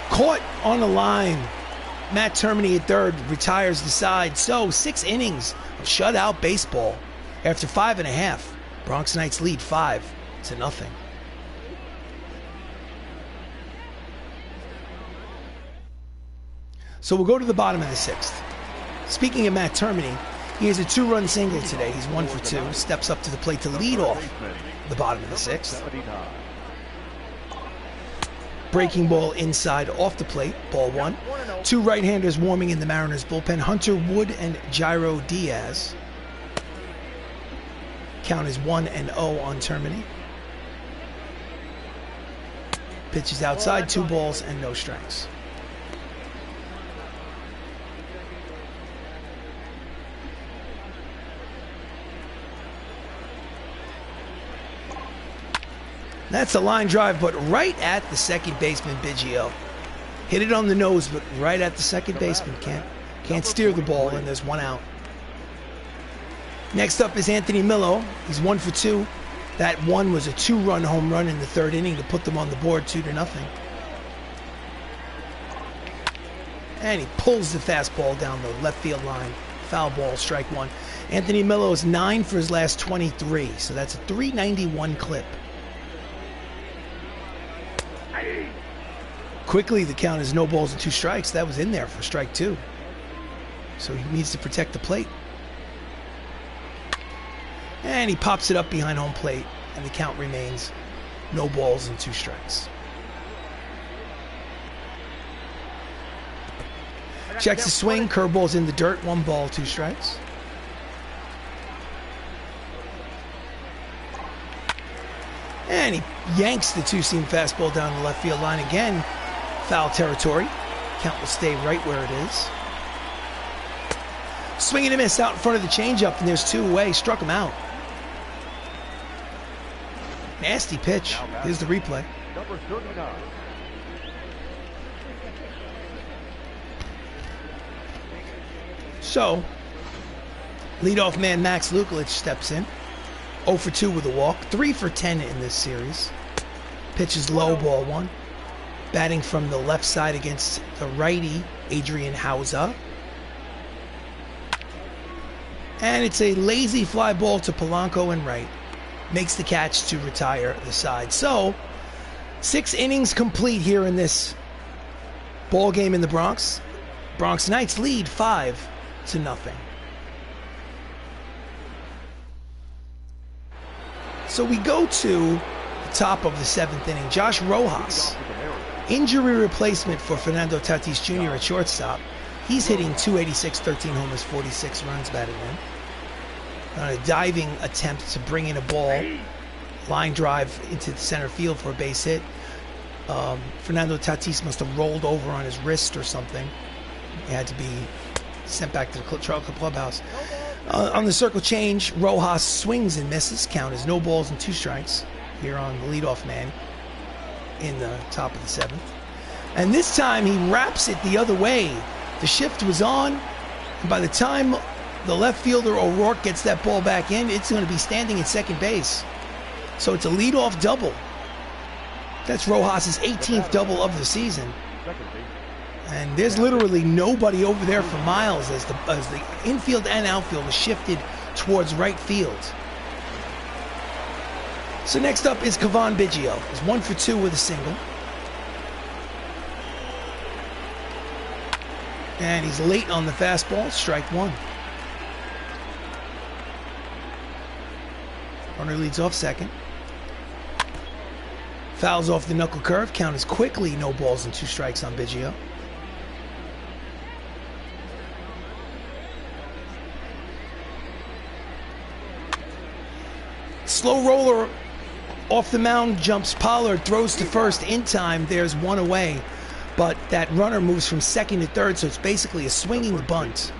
caught on the line. Matt Termini at third retires the side. So 6 innings of shutout baseball. After 5.5, Bronx Knights lead 5-0. So we'll go to the bottom of the 6th. Speaking of Matt Termini, He has a 2-run single today. He's 1 for 2. Steps up to the plate to lead off the bottom of the 6th. Breaking ball inside off the plate, ball 1. 2 right-handers warming in the Mariners bullpen, Hunter Wood and Jairo Diaz. Count is 1-0 on Termini. Pitch is outside, 2 balls and no strikes. That's a line drive, but right at the second baseman, Biggio. Hit it on the nose, but right at the second baseman. Can't steer the ball, and there's 1 out. Next up is Anthony Millo. He's 1 for 2. That 1 was a 2-run home run in the 3rd inning to put them on the board 2-0. And he pulls the fastball down the left field line. Foul ball, strike 1. Anthony Millo is 9 for his last 23, so that's a .391 clip. Quickly, the count is no balls and 2 strikes. That was in there for strike 2. So he needs to protect the plate. And he pops it up behind home plate, and the count remains no balls and 2 strikes. Checks the swing, curveball's in the dirt, 1 ball, 2 strikes. And he yanks the 2-seam fastball down the left field line again. Foul territory. Count will stay right where it is. Swing and a miss out in front of the changeup, and there's 2 away. Struck him out. Nasty pitch. Here's the replay. Number 39. So, leadoff man Max Lukelich steps in. 0 for 2 with a walk. 3 for 10 in this series. Pitch is low, ball 1. Batting from the left side against the righty, Adrian Hauser. And it's a lazy fly ball to Polanco and right. Makes the catch to retire the side. So, 6 innings complete here in this ball game in the Bronx. Bronx Knights lead 5-0. So we go to the top of the 7th inning. Josh Rojas, injury replacement for Fernando Tatis Jr. at shortstop. He's hitting .286, 13 homers, 46 runs batted in. On a diving attempt to bring in a ball, line drive into the center field for a base hit. Fernando Tatis must have rolled over on his wrist or something. He had to be sent back to the clubhouse. On the circle change, Rojas swings and misses. Count is no balls and 2 strikes here on the leadoff man in the top of the 7th. And this time he wraps it the other way. The shift was on, and by the time the left fielder O'Rourke gets that ball back in, it's going to be standing at second base. So it's a leadoff double. That's Rojas' 18th double of the season. And there's literally nobody over there for miles as the infield and outfield is shifted towards right field. So next up is Cavan Biggio. He's 1 for 2 with a single. And he's late on the fastball, strike 1. Runner leads off second. Fouls off the knuckle curve. Count is quickly no balls and 2 strikes on Biggio. Slow roller off the mound, jumps Pollard, throws to first in time. There's 1 away, but that runner moves from second to third, so it's basically a swinging bunt.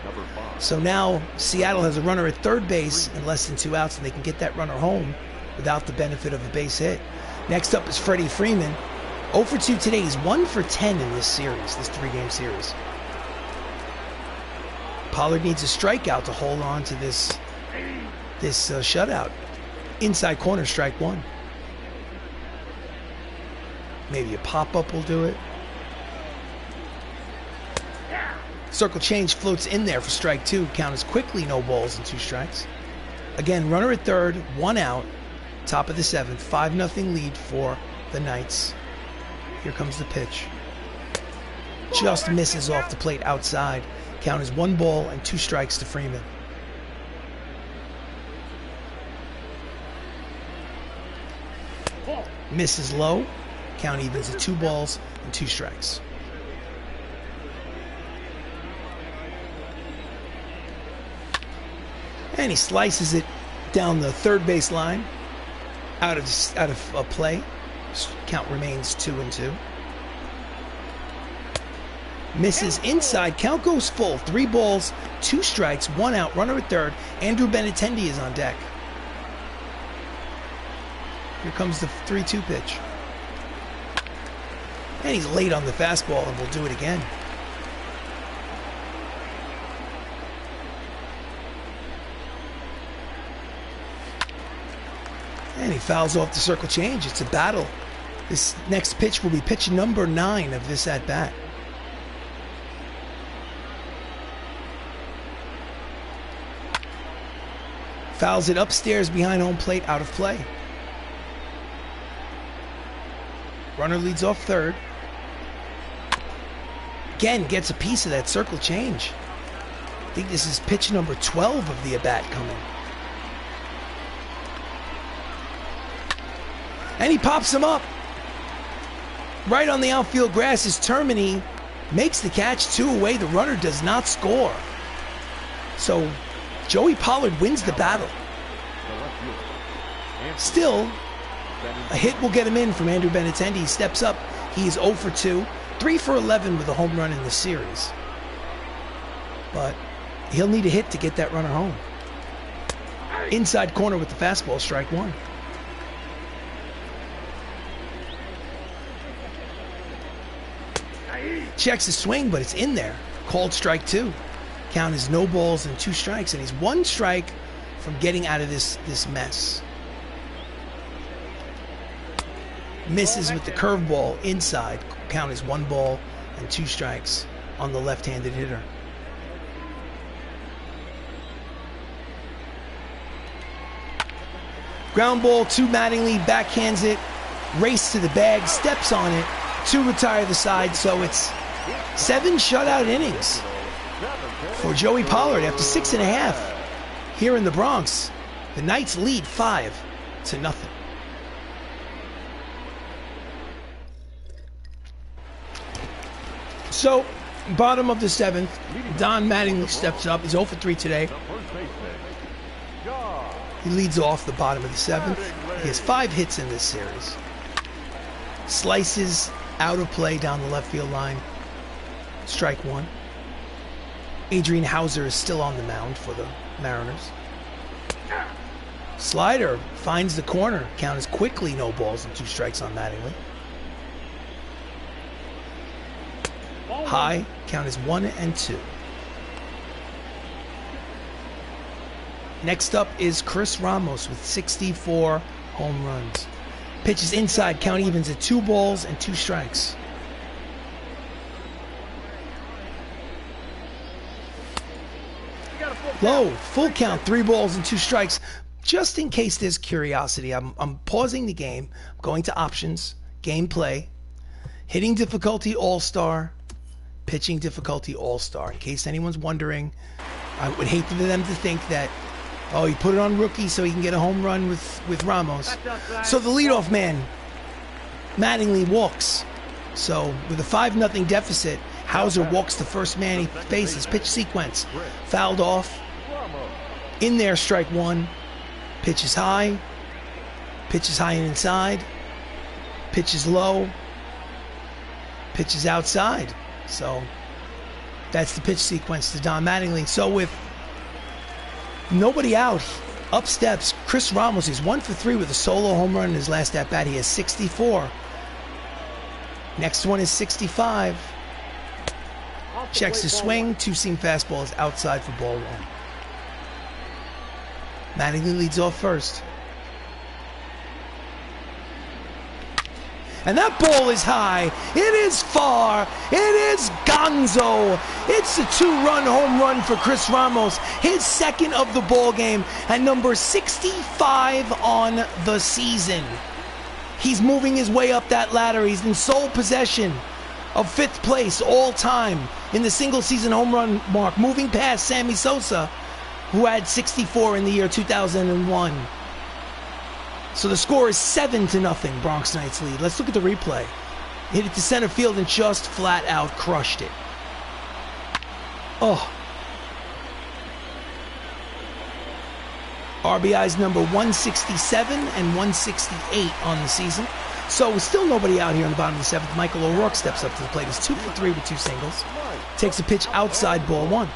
So now Seattle has a runner at third base and less than 2 outs, and they can get that runner home without the benefit of a base hit. Next up is Freddie Freeman. 0 for 2 today. He's 1 for 10 in this series, this 3-game series. Pollard needs a strikeout to hold on to this shutout. Inside corner, strike 1. Maybe a pop-up will do it. Circle change floats in there for strike 2. Count is quickly no balls and 2 strikes. Again, runner at third, 1 out. Top of the 7th, 5-0 lead for the Knights. Here comes the pitch. Just misses off the plate outside. Count is 1 ball and 2 strikes to Freeman. Misses low. Count evens at 2 balls and 2 strikes. And he slices it down the third base line. Out of play. Count remains 2-2. Misses inside. Count goes full. 3 balls, 2 strikes, 1 out. Runner at third. Andrew Benintendi is on deck. Here comes the 3-2 pitch. And he's late on the fastball and will do it again. And he fouls off the circle change. It's a battle. This next pitch will be pitch number 9 of this at-bat. Fouls it upstairs behind home plate, out of play. Runner leads off third. Again, gets a piece of that circle change. I think this is pitch number 12 of the at-bat coming. And he pops him up. Right on the outfield grass is Termini. Makes the catch, 2 away. The runner does not score. So Joey Pollard wins the battle. Still, a hit will get him in from Andrew Benintendi. He steps up. He is 0 for 2. 3 for 11 with a home run in the series. But he'll need a hit to get that runner home. Inside corner with the fastball, strike 1. Checks his swing, but it's in there. Called strike 2. Count is no balls and 2 strikes, and he's 1 strike from getting out of this mess. Misses with the curveball inside. Count is 1 ball and 2 strikes on the left-handed hitter. Ground ball to Mattingly, backhands it, race to the bag, steps on it to retire the side. So it's 7 shutout innings for Joey Pollard after 6.5 here in the Bronx. The Knights lead 5-0. So, bottom of the 7th, Don Mattingly steps up. He's 0 for 3 today. He leads off the bottom of the 7th. He has 5 hits in this series. Slices out of play down the left field line. Strike 1. Adrian Hauser is still on the mound for the Mariners. Slider finds the corner. Count is quickly no balls and 2 strikes on Mattingly. High, count is 1-2. Next up is Chris Ramos with 64 home runs. Pitches inside, count evens at 2 balls and 2 strikes. Low, full count, 3 balls and 2 strikes. Just in case there's curiosity, I'm pausing the game. I'm going to options, gameplay, hitting difficulty all-star, pitching difficulty all-star. In case anyone's wondering, I would hate for them to think that, oh, he put it on rookie so he can get a home run with Ramos. So the leadoff man, Mattingly, walks. So with a 5-0 deficit, Hauser walks the first man he faces. Pitch sequence, fouled off. In there, strike 1. Pitches high. Pitches high and inside. Pitches low. Pitches outside. So that's the pitch sequence to Don Mattingly. So with nobody out, up steps Chris Ramos. He's 1 for 3 with a solo home run in his last at-bat. He has 64. Next one is 65. Checks his swing. 2-seam fastball is outside for ball 1. Mattingly leads off first. And that ball is high. It is far. It is gonzo. It's a 2-run home run for Chris Ramos. His 2nd of the ball game and number 65 on the season. He's moving his way up that ladder. He's in sole possession of 5th place all time in the single season home run mark, moving past Sammy Sosa, who had 64 in the year 2001. So the score is 7-0, Bronx Knights lead. Let's look at the replay. Hit it to center field and just flat out crushed it. Oh. RBIs number 167 and 168 on the season. So still nobody out here in the bottom of the seventh. Michael O'Rourke steps up to the plate. He's 2 for 3 with 2 singles. Takes a pitch outside, ball 1.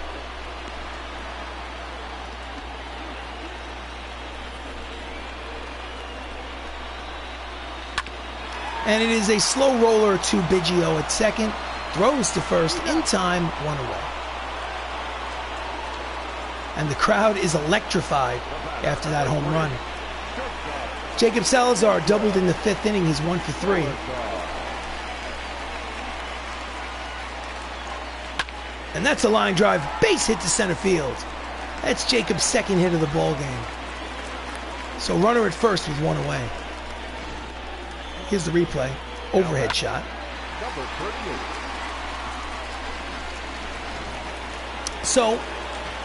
And it is a slow roller to Biggio at second. Throws to first in time, 1 away. And the crowd is electrified after that home run. Jacob Salazar doubled in the 5th inning. He's 1 for 3. And that's a line drive, base hit to center field. That's Jacob's 2nd hit of the ball game. So runner at first with 1 away. Here's the replay. Overhead shot. So,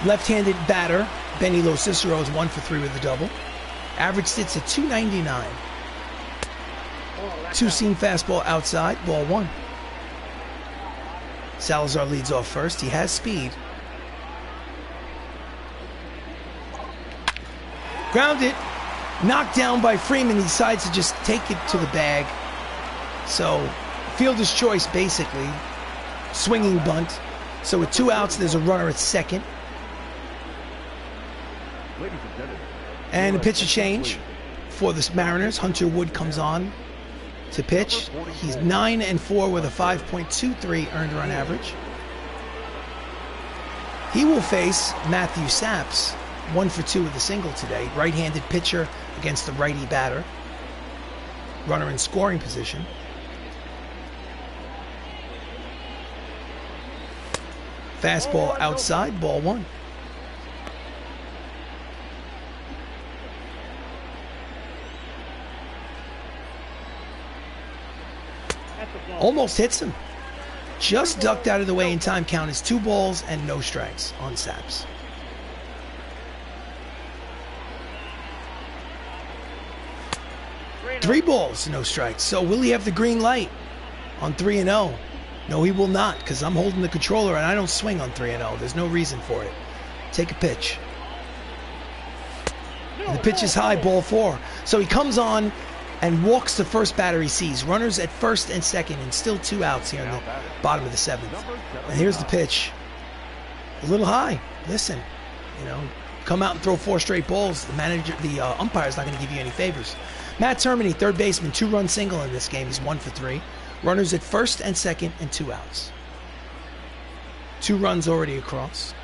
left-handed batter, Benny Lo Cicero is 1 for 3 with a double. Average sits at 299. Two-seam fastball outside, ball 1. Salazar leads off first. He has speed. Grounded. Knocked down by Freeman. He decides to just take it to the bag. So, fielder's choice, basically. Swinging bunt. So with 2 outs, there's a runner at second. And a pitcher change for the Mariners. Hunter Wood comes on to pitch. He's 9-4 with a 5.23 earned run average. He will face Matthew Saps, 1 for 2 with a single today. Right-handed pitcher against the righty batter. Runner in scoring position. Fastball outside, ball 1. Almost hits him. Just ducked out of the way in time. Count is 2 balls and no strikes on Saps. Three balls, no strikes. So will he have the green light on 3-0? No, he will not, because I'm holding the controller and I don't swing on 3-0. There's no reason for it. Take a pitch. And the pitch is high, ball 4. So he comes on and walks the first batter he sees. Runners at first and second, and still 2 outs here in the bottom of the 7th. And here's the pitch. A little high. Listen, you know, come out and throw 4 straight balls. The umpire's not going to give you any favors. Matt Termini, third baseman, 2-run single in this game. He's 1 for 3. Runners at first and second, and 2 outs. 2 runs already across.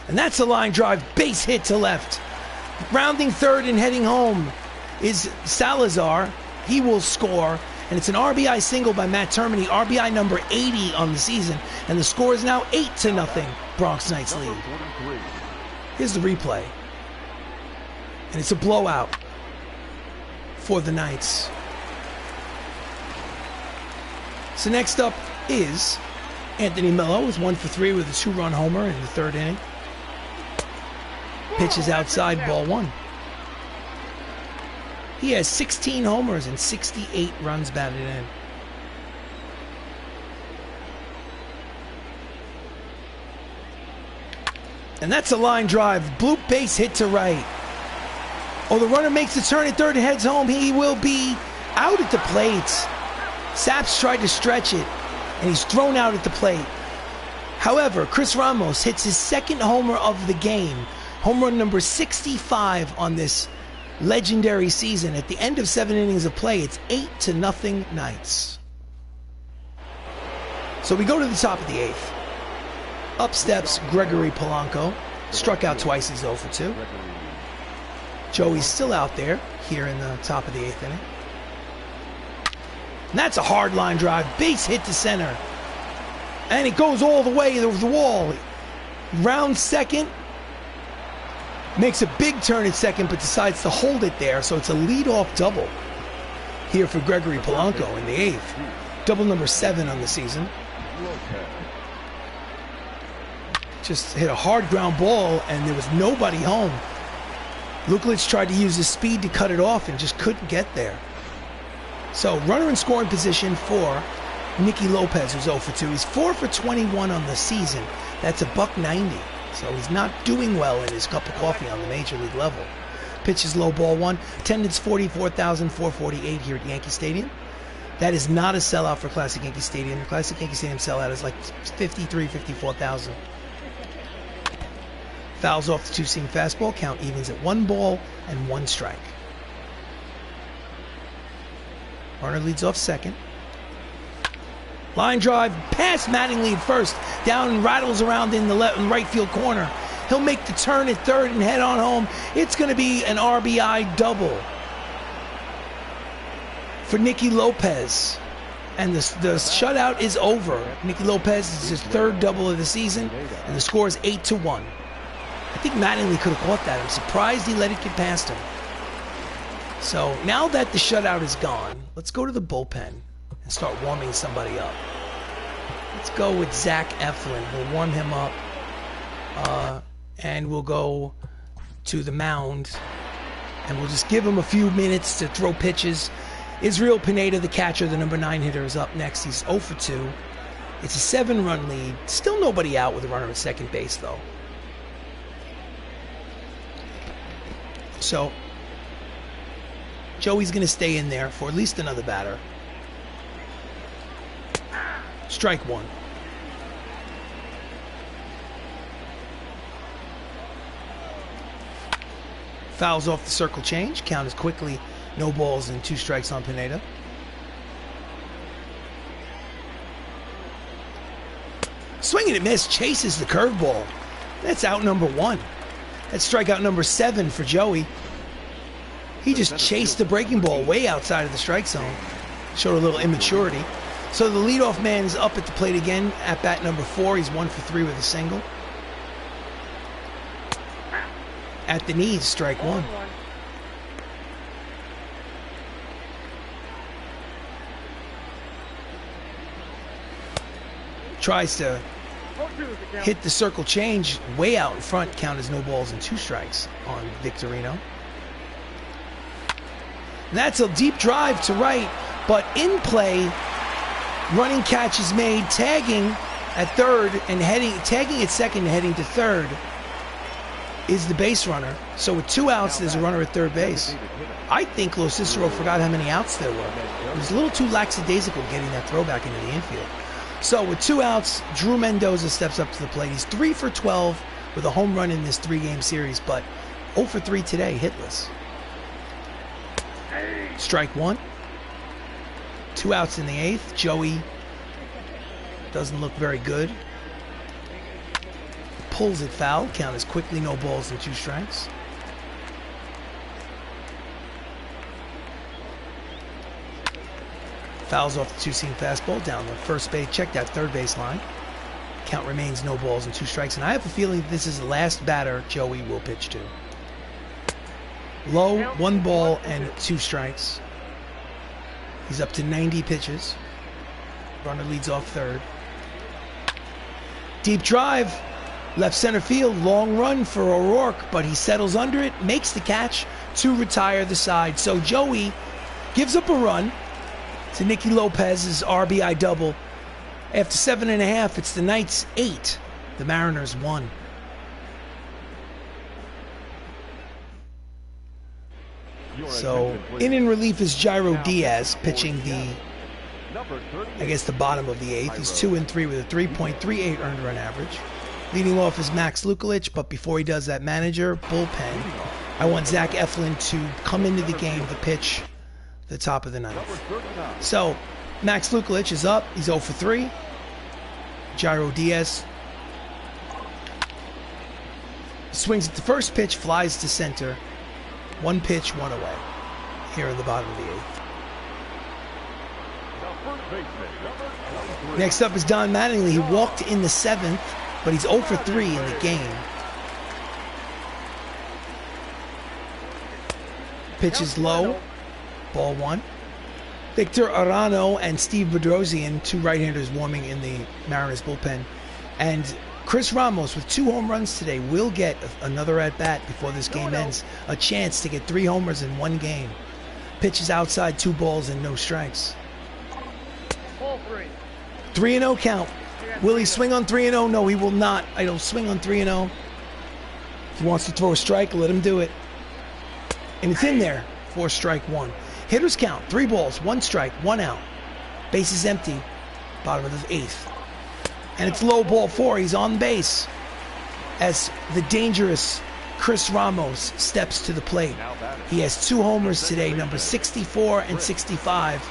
And that's a line drive, base hit to left. Rounding third and heading home is Salazar. He will score. And it's an RBI single by Matt Termini, RBI number 80 on the season. And the score is now 8-0, Bronx Knights lead. Here's the replay. And it's a blowout for the Knights. So next up is Anthony Millo, who's 1 for 3 with a 2-run homer in the 3rd inning. Pitches outside, ball 1. He has 16 homers and 68 runs batted in. And that's a line drive. Bloop base hit to right. Oh, the runner makes the turn at third and heads home. He will be out at the plate. Saps tried to stretch it, and he's thrown out at the plate. However, Chris Ramos hits his 2nd homer of the game. Home run number 65 on this legendary season. At the end of 7 innings of play, it's 8-0 Knights. So we go to the top of the 8th. Up steps Gregory Polanco. Struck out twice, he's 0 for 2. Joey's still out there here in the top of the 8th inning. And that's a hard line drive. Base hit to center. And it goes all the way to the wall. Round second. Makes a big turn at second, but decides to hold it there. So it's a leadoff double here for Gregory Polanco in the 8th. Double number 7 on the season. Just hit a hard ground ball, and there was nobody home. Lukelich tried to use his speed to cut it off and just couldn't get there. So runner in scoring position for Nicky Lopez, who's 0 for 2. He's 4 for 21 on the season. That's a $1.90. So he's not doing well in his cup of coffee on the major league level. Pitch is low, ball 1. Attendance 44,448 here at Yankee Stadium. That is not a sellout for Classic Yankee Stadium. The Classic Yankee Stadium sellout is like 54,000. Fouls off the two-seam fastball. Count evens at 1 ball and 1 strike. Runner leads off second. Line drive, past Mattingly at first. Down and rattles around in the right field corner. He'll make the turn at third and head on home. It's going to be an RBI double for Nicky Lopez. And the shutout is over. Nicky Lopez is his 3rd double of the season, and the score is 8-1. I think Mattingly could have caught that. I'm surprised he let it get past him. So now that the shutout is gone, let's go to the bullpen and start warming somebody up. Let's go with Zach Eflin. We'll warm him up. And we'll go to the mound. And we'll just give him a few minutes to throw pitches. Israel Pineda, the catcher, the number 9 hitter, is up next. He's 0 for 2. It's a 7-run lead. Still nobody out with a runner at second base, though. So Joey's going to stay in there for at least another batter. Strike 1. Fouls off the circle change. Count is quickly no balls and 2 strikes on Pineda. Swing and a miss. Chases the curveball. That's out number 1. That's strikeout number 7 for Joey. He just chased the breaking ball way outside of the strike zone. Showed a little immaturity. So the leadoff man is up at the plate again at bat number 4. He's 1 for 3 with a single. At the knees, strike 1. Tries to hit the circle change way out in front. Count as no balls and 2 strikes on Victorino. And that's a deep drive to right, but in play, running catch is made, tagging at third and tagging at second and heading to third is the base runner. So with 2 outs, there's a runner at third base. I think Lo Cicero forgot how many outs there were. He was a little too lackadaisical getting that throw back into the infield. So with 2 outs, Drew Mendoza steps up to the plate. He's 3 for 12 with a home run in this 3-game series, but 0 for 3 today, hitless. Strike 1. 2 outs in the 8th. Joey doesn't look very good. Pulls it foul. Count is quickly no balls and 2 strikes. Fouls off the 2-seam fastball down the first base. Check that third base line. Count remains no balls and 2 strikes. And I have a feeling this is the last batter Joey will pitch to. Low, 1 ball and 2 strikes. He's up to 90 pitches. Runner leads off third. Deep drive. Left center field. Long run for O'Rourke, but he settles under it, makes the catch to retire the side. So Joey gives up a run to Nicky Lopez's RBI double. After 7.5, it's the Knights 8, the Mariners 1. So in relief is Jairo Diaz, pitching the bottom of the 8th. He's 2 and 3 with a 3.38 earned run average. Leading off is Max Lukelich, but before he does that, manager, bullpen. I want Zach Eflin to come into the game to pitch the top of the 9th. So Max Lukelich is up. He's 0 for 3. Jairo Diaz swings at the first pitch, flies to center. 1 pitch, 1 away. Here in the bottom of the 8th. Next up is Don Mattingly. He walked in the 7th, but he's 0 for 3 in the game. Pitch is low. Ball 1. Victor Arano and Steve Bedrosian, 2 right-handers warming in the Mariners bullpen. And Chris Ramos with 2 home runs today will get another at-bat before this game ends. A chance to get 3 homers in 1 game. Pitch is outside, 2 balls and no strikes. 3-0 count. Will he swing on 3-0? No, he will not. I don't swing on 3-0. If he wants to throw a strike, let him do it. And it's in there for strike 1. Hitters count, 3 balls, 1 strike, 1 out. Base is empty, bottom of the 8th. And it's low ball 4. He's on base as the dangerous Chris Ramos steps to the plate. He has 2 homers today, number 64 and 65.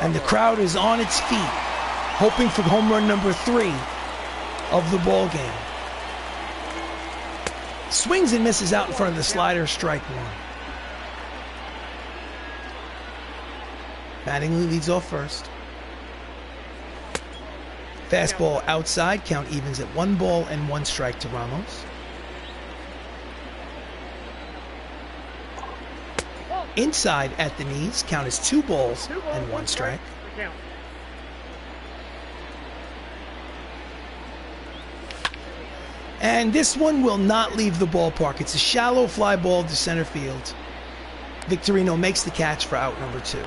And the crowd is on its feet, hoping for home run number 3 of the ball game. Swings and misses out in front of the slider, strike 1. Mattingly leads off first. Fastball outside, count evens at 1 ball and 1 strike to Ramos. Inside at the knees, count is 2 balls and 1 strike. And this one will not leave the ballpark. It's a shallow fly ball to center field. Victorino makes the catch for out number 2.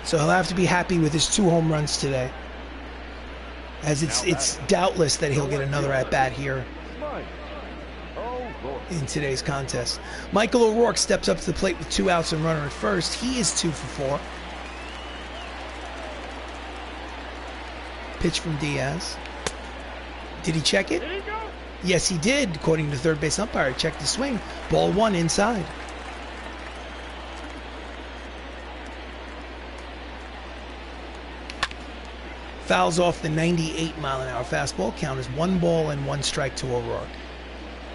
So he'll have to be happy with his 2 home runs today, as it's doubtless that he'll get another at-bat here in today's contest. Michael O'Rourke steps up to the plate with 2 outs and runner at first. He is 2 for 4. Pitch from Diaz. Did he check it? Yes, he did. According to the third base umpire, he checked the swing. Ball 1 inside. Fouls off the 98-mile-an-hour fastball. Count is 1 ball and 1 strike to O'Rourke.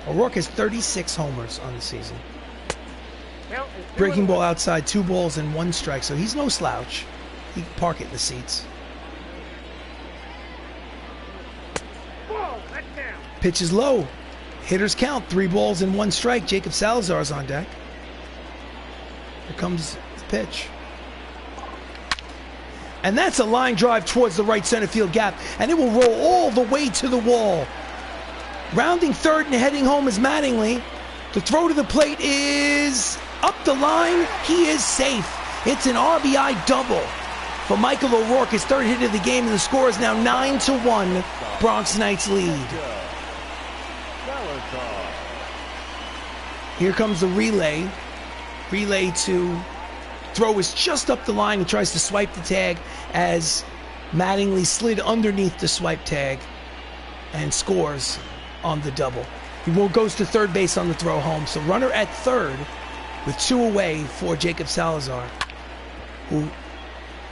O'Rourke has 36 homers on the season. Breaking ball outside, 2 balls and 1 strike, so he's no slouch. He can park it in the seats. Pitch is low. Hitters count, 3 balls and 1 strike. Jacob Salazar is on deck. Here comes the pitch. And that's a line drive towards the right center field gap, and it will roll all the way to the wall. Rounding third and heading home is Mattingly. The throw to the plate is up the line. He is safe. It's an RBI double for Michael O'Rourke, his 3rd hit of the game, and the score is now 9-1. Bronx Knights lead. Here comes the relay. Relay to throw is just up the line. He tries to swipe the tag as Mattingly slid underneath the swipe tag and scores on the double. He goes to third base on the throw home. So runner at third with 2 away for Jacob Salazar, who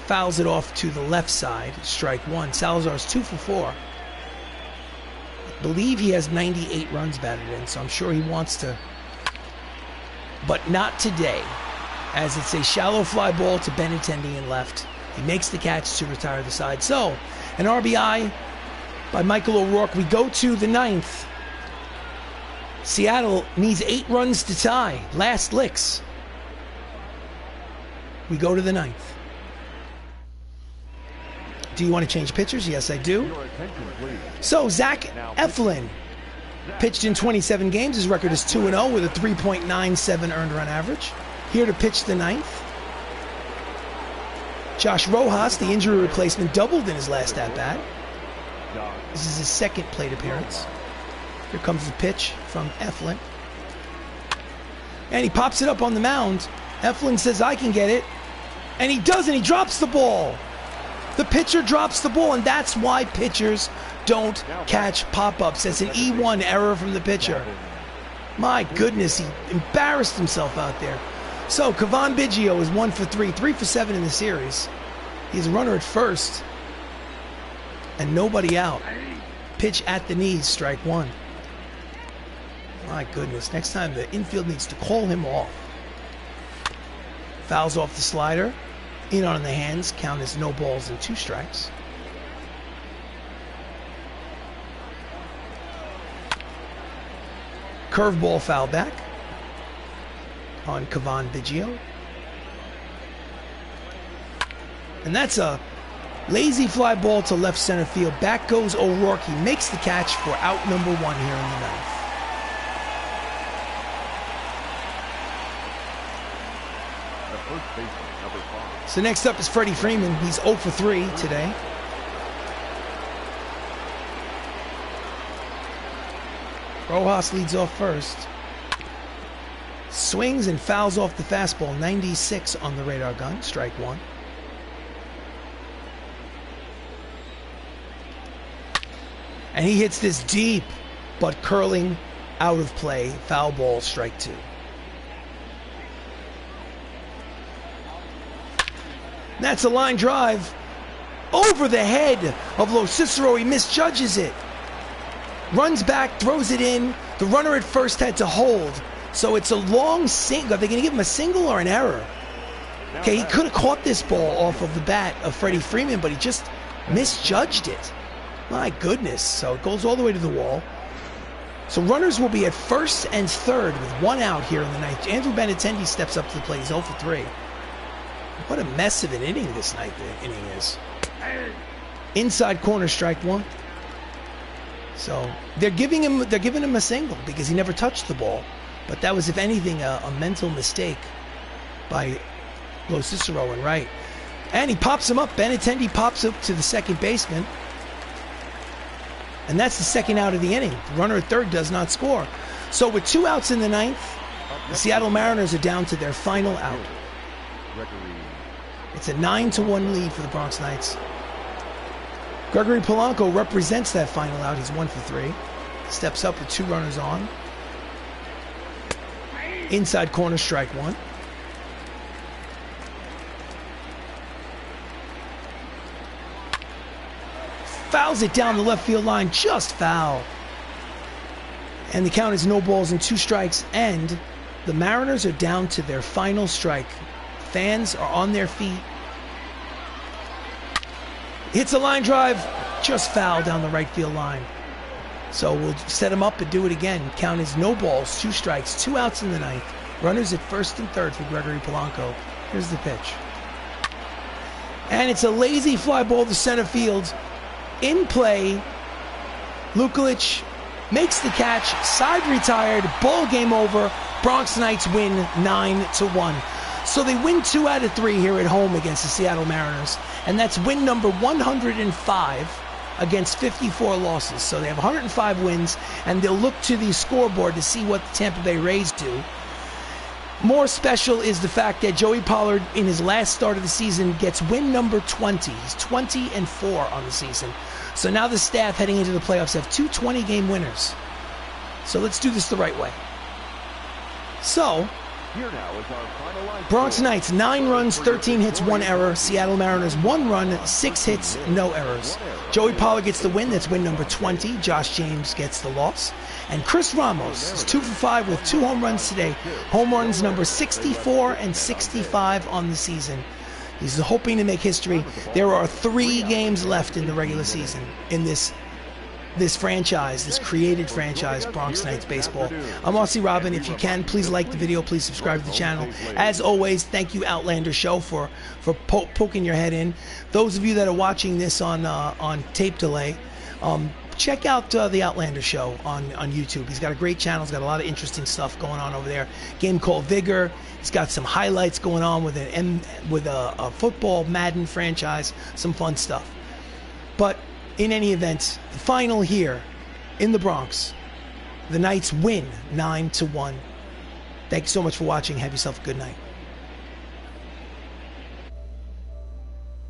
fouls it off to the left side, strike 1. Salazar's 2 for 4. I believe he has 98 runs batted in, so I'm sure he wants to, but not today, as it's a shallow fly ball to Benintendi in left. He makes the catch to retire the side. So, an RBI by Michael O'Rourke. We go to the 9th. Seattle needs 8 runs to tie. Last licks. We go to the 9th. Do you want to change pitchers? Yes, I do. So, Zach Eflin pitched in 27 games. His record is 2-0 with a 3.97 earned run average. Here to pitch the 9th. Josh Rojas, the injury replacement, doubled in his last at-bat. This is his 2nd plate appearance. Here comes the pitch from Eflin. And he pops it up on the mound. Eflin says, I can get it. And he does, and he drops the ball. The pitcher drops the ball, and that's why pitchers don't catch pop-ups. That's an E1 error from the pitcher. My goodness, he embarrassed himself out there. So, Cavan Biggio is 1 for 3, 3 for 7 in the series. He's a runner at first. And nobody out. Pitch at the knees, strike 1. My goodness, next time the infield needs to call him off. Fouls off the slider. In on the hands, count as no balls and 2 strikes. Curveball foul back on Cavan Biggio. And that's a Lazy fly ball to left center field. Back goes O'Rourke. He makes the catch for out number 1 here in the ninth. The first baseman, number 5. So next up is Freddie Freeman. He's 0 for 3 today. Rojas leads off first. Swings and fouls off the fastball. 96 on the radar gun. Strike 1. And he hits this deep, but curling out of play. Foul ball, strike 2. That's a line drive over the head of Lo Cicero. He misjudges it. Runs back, throws it in. The runner at first had to hold. So it's a long single. Are they going to give him a single or an error? Okay, he could have caught this ball off of the bat of Freddie Freeman, but he just misjudged it. My goodness. So it goes all the way to the wall. So runners will be at first and third with 1 out here in the ninth. Andrew Benintendi steps up to the plate. He's 0 for 3. What a mess of an inning this ninth inning is. Inside corner, strike 1. So they're giving him a single because he never touched the ball. But that was, if anything, a mental mistake by Lo Cicero and right. And he pops him up. Benintendi pops up to the second baseman. And that's the second out of the inning. The runner at third does not score. So with 2 outs in the ninth, the Seattle Mariners are down to their final out. It's a 9-1 lead for the Bronx Knights. Gregory Polanco represents that final out. He's 1 for 3. Steps up with 2 runners on. Inside corner, strike 1. Fouls it down the left field line, just foul. And the count is no balls and 2 strikes, and the Mariners are down to their final strike. Fans are on their feet. Hits a line drive, just foul down the right field line. So we'll set him up and do it again. Count is no balls, 2 strikes, 2 outs in the ninth. Runners at first and third for Gregory Polanco. Here's the pitch. And it's a lazy fly ball to center field. In play, Lukulich makes the catch, side retired, ball game over. Bronx Knights win 9-1. So they win 2 out of 3 here at home against the Seattle Mariners. And that's win number 105 against 54 losses. So they have 105 wins, and they'll look to the scoreboard to see what the Tampa Bay Rays do. More special is the fact that Joey Pollard, in his last start of the season, gets win number 20. He's 20-4 on the season. So now the staff heading into the playoffs have 2 20-game winners. So let's do this the right way. So, Here now is our final line. Bronx Knights, 9 runs, 13 hits, 1 error. Seattle Mariners, 1 run, 6 hits, no errors. Joey Pollard gets the win. That's win number 20. Josh James gets the loss. And Chris Ramos is 2 for 5 with 2 home runs today. Home runs number 64 and 65 on the season. He's hoping to make history. There are 3 games left in the regular season in this franchise, this created franchise, Bronx Knights Baseball. I'm RC Robbin. If you can, please like the video. Please subscribe to the channel. As always, thank you, Outlander Show, for poking your head in. Those of you that are watching this on tape delay, check out the Outlander Show on YouTube. He's got a great channel. He's got a lot of interesting stuff going on over there. Game called Vigor. He's got some highlights going on with a football Madden franchise. Some fun stuff. But in any event, the final here in the Bronx, the Knights win 9-1. Thank you so much for watching. Have yourself a good night.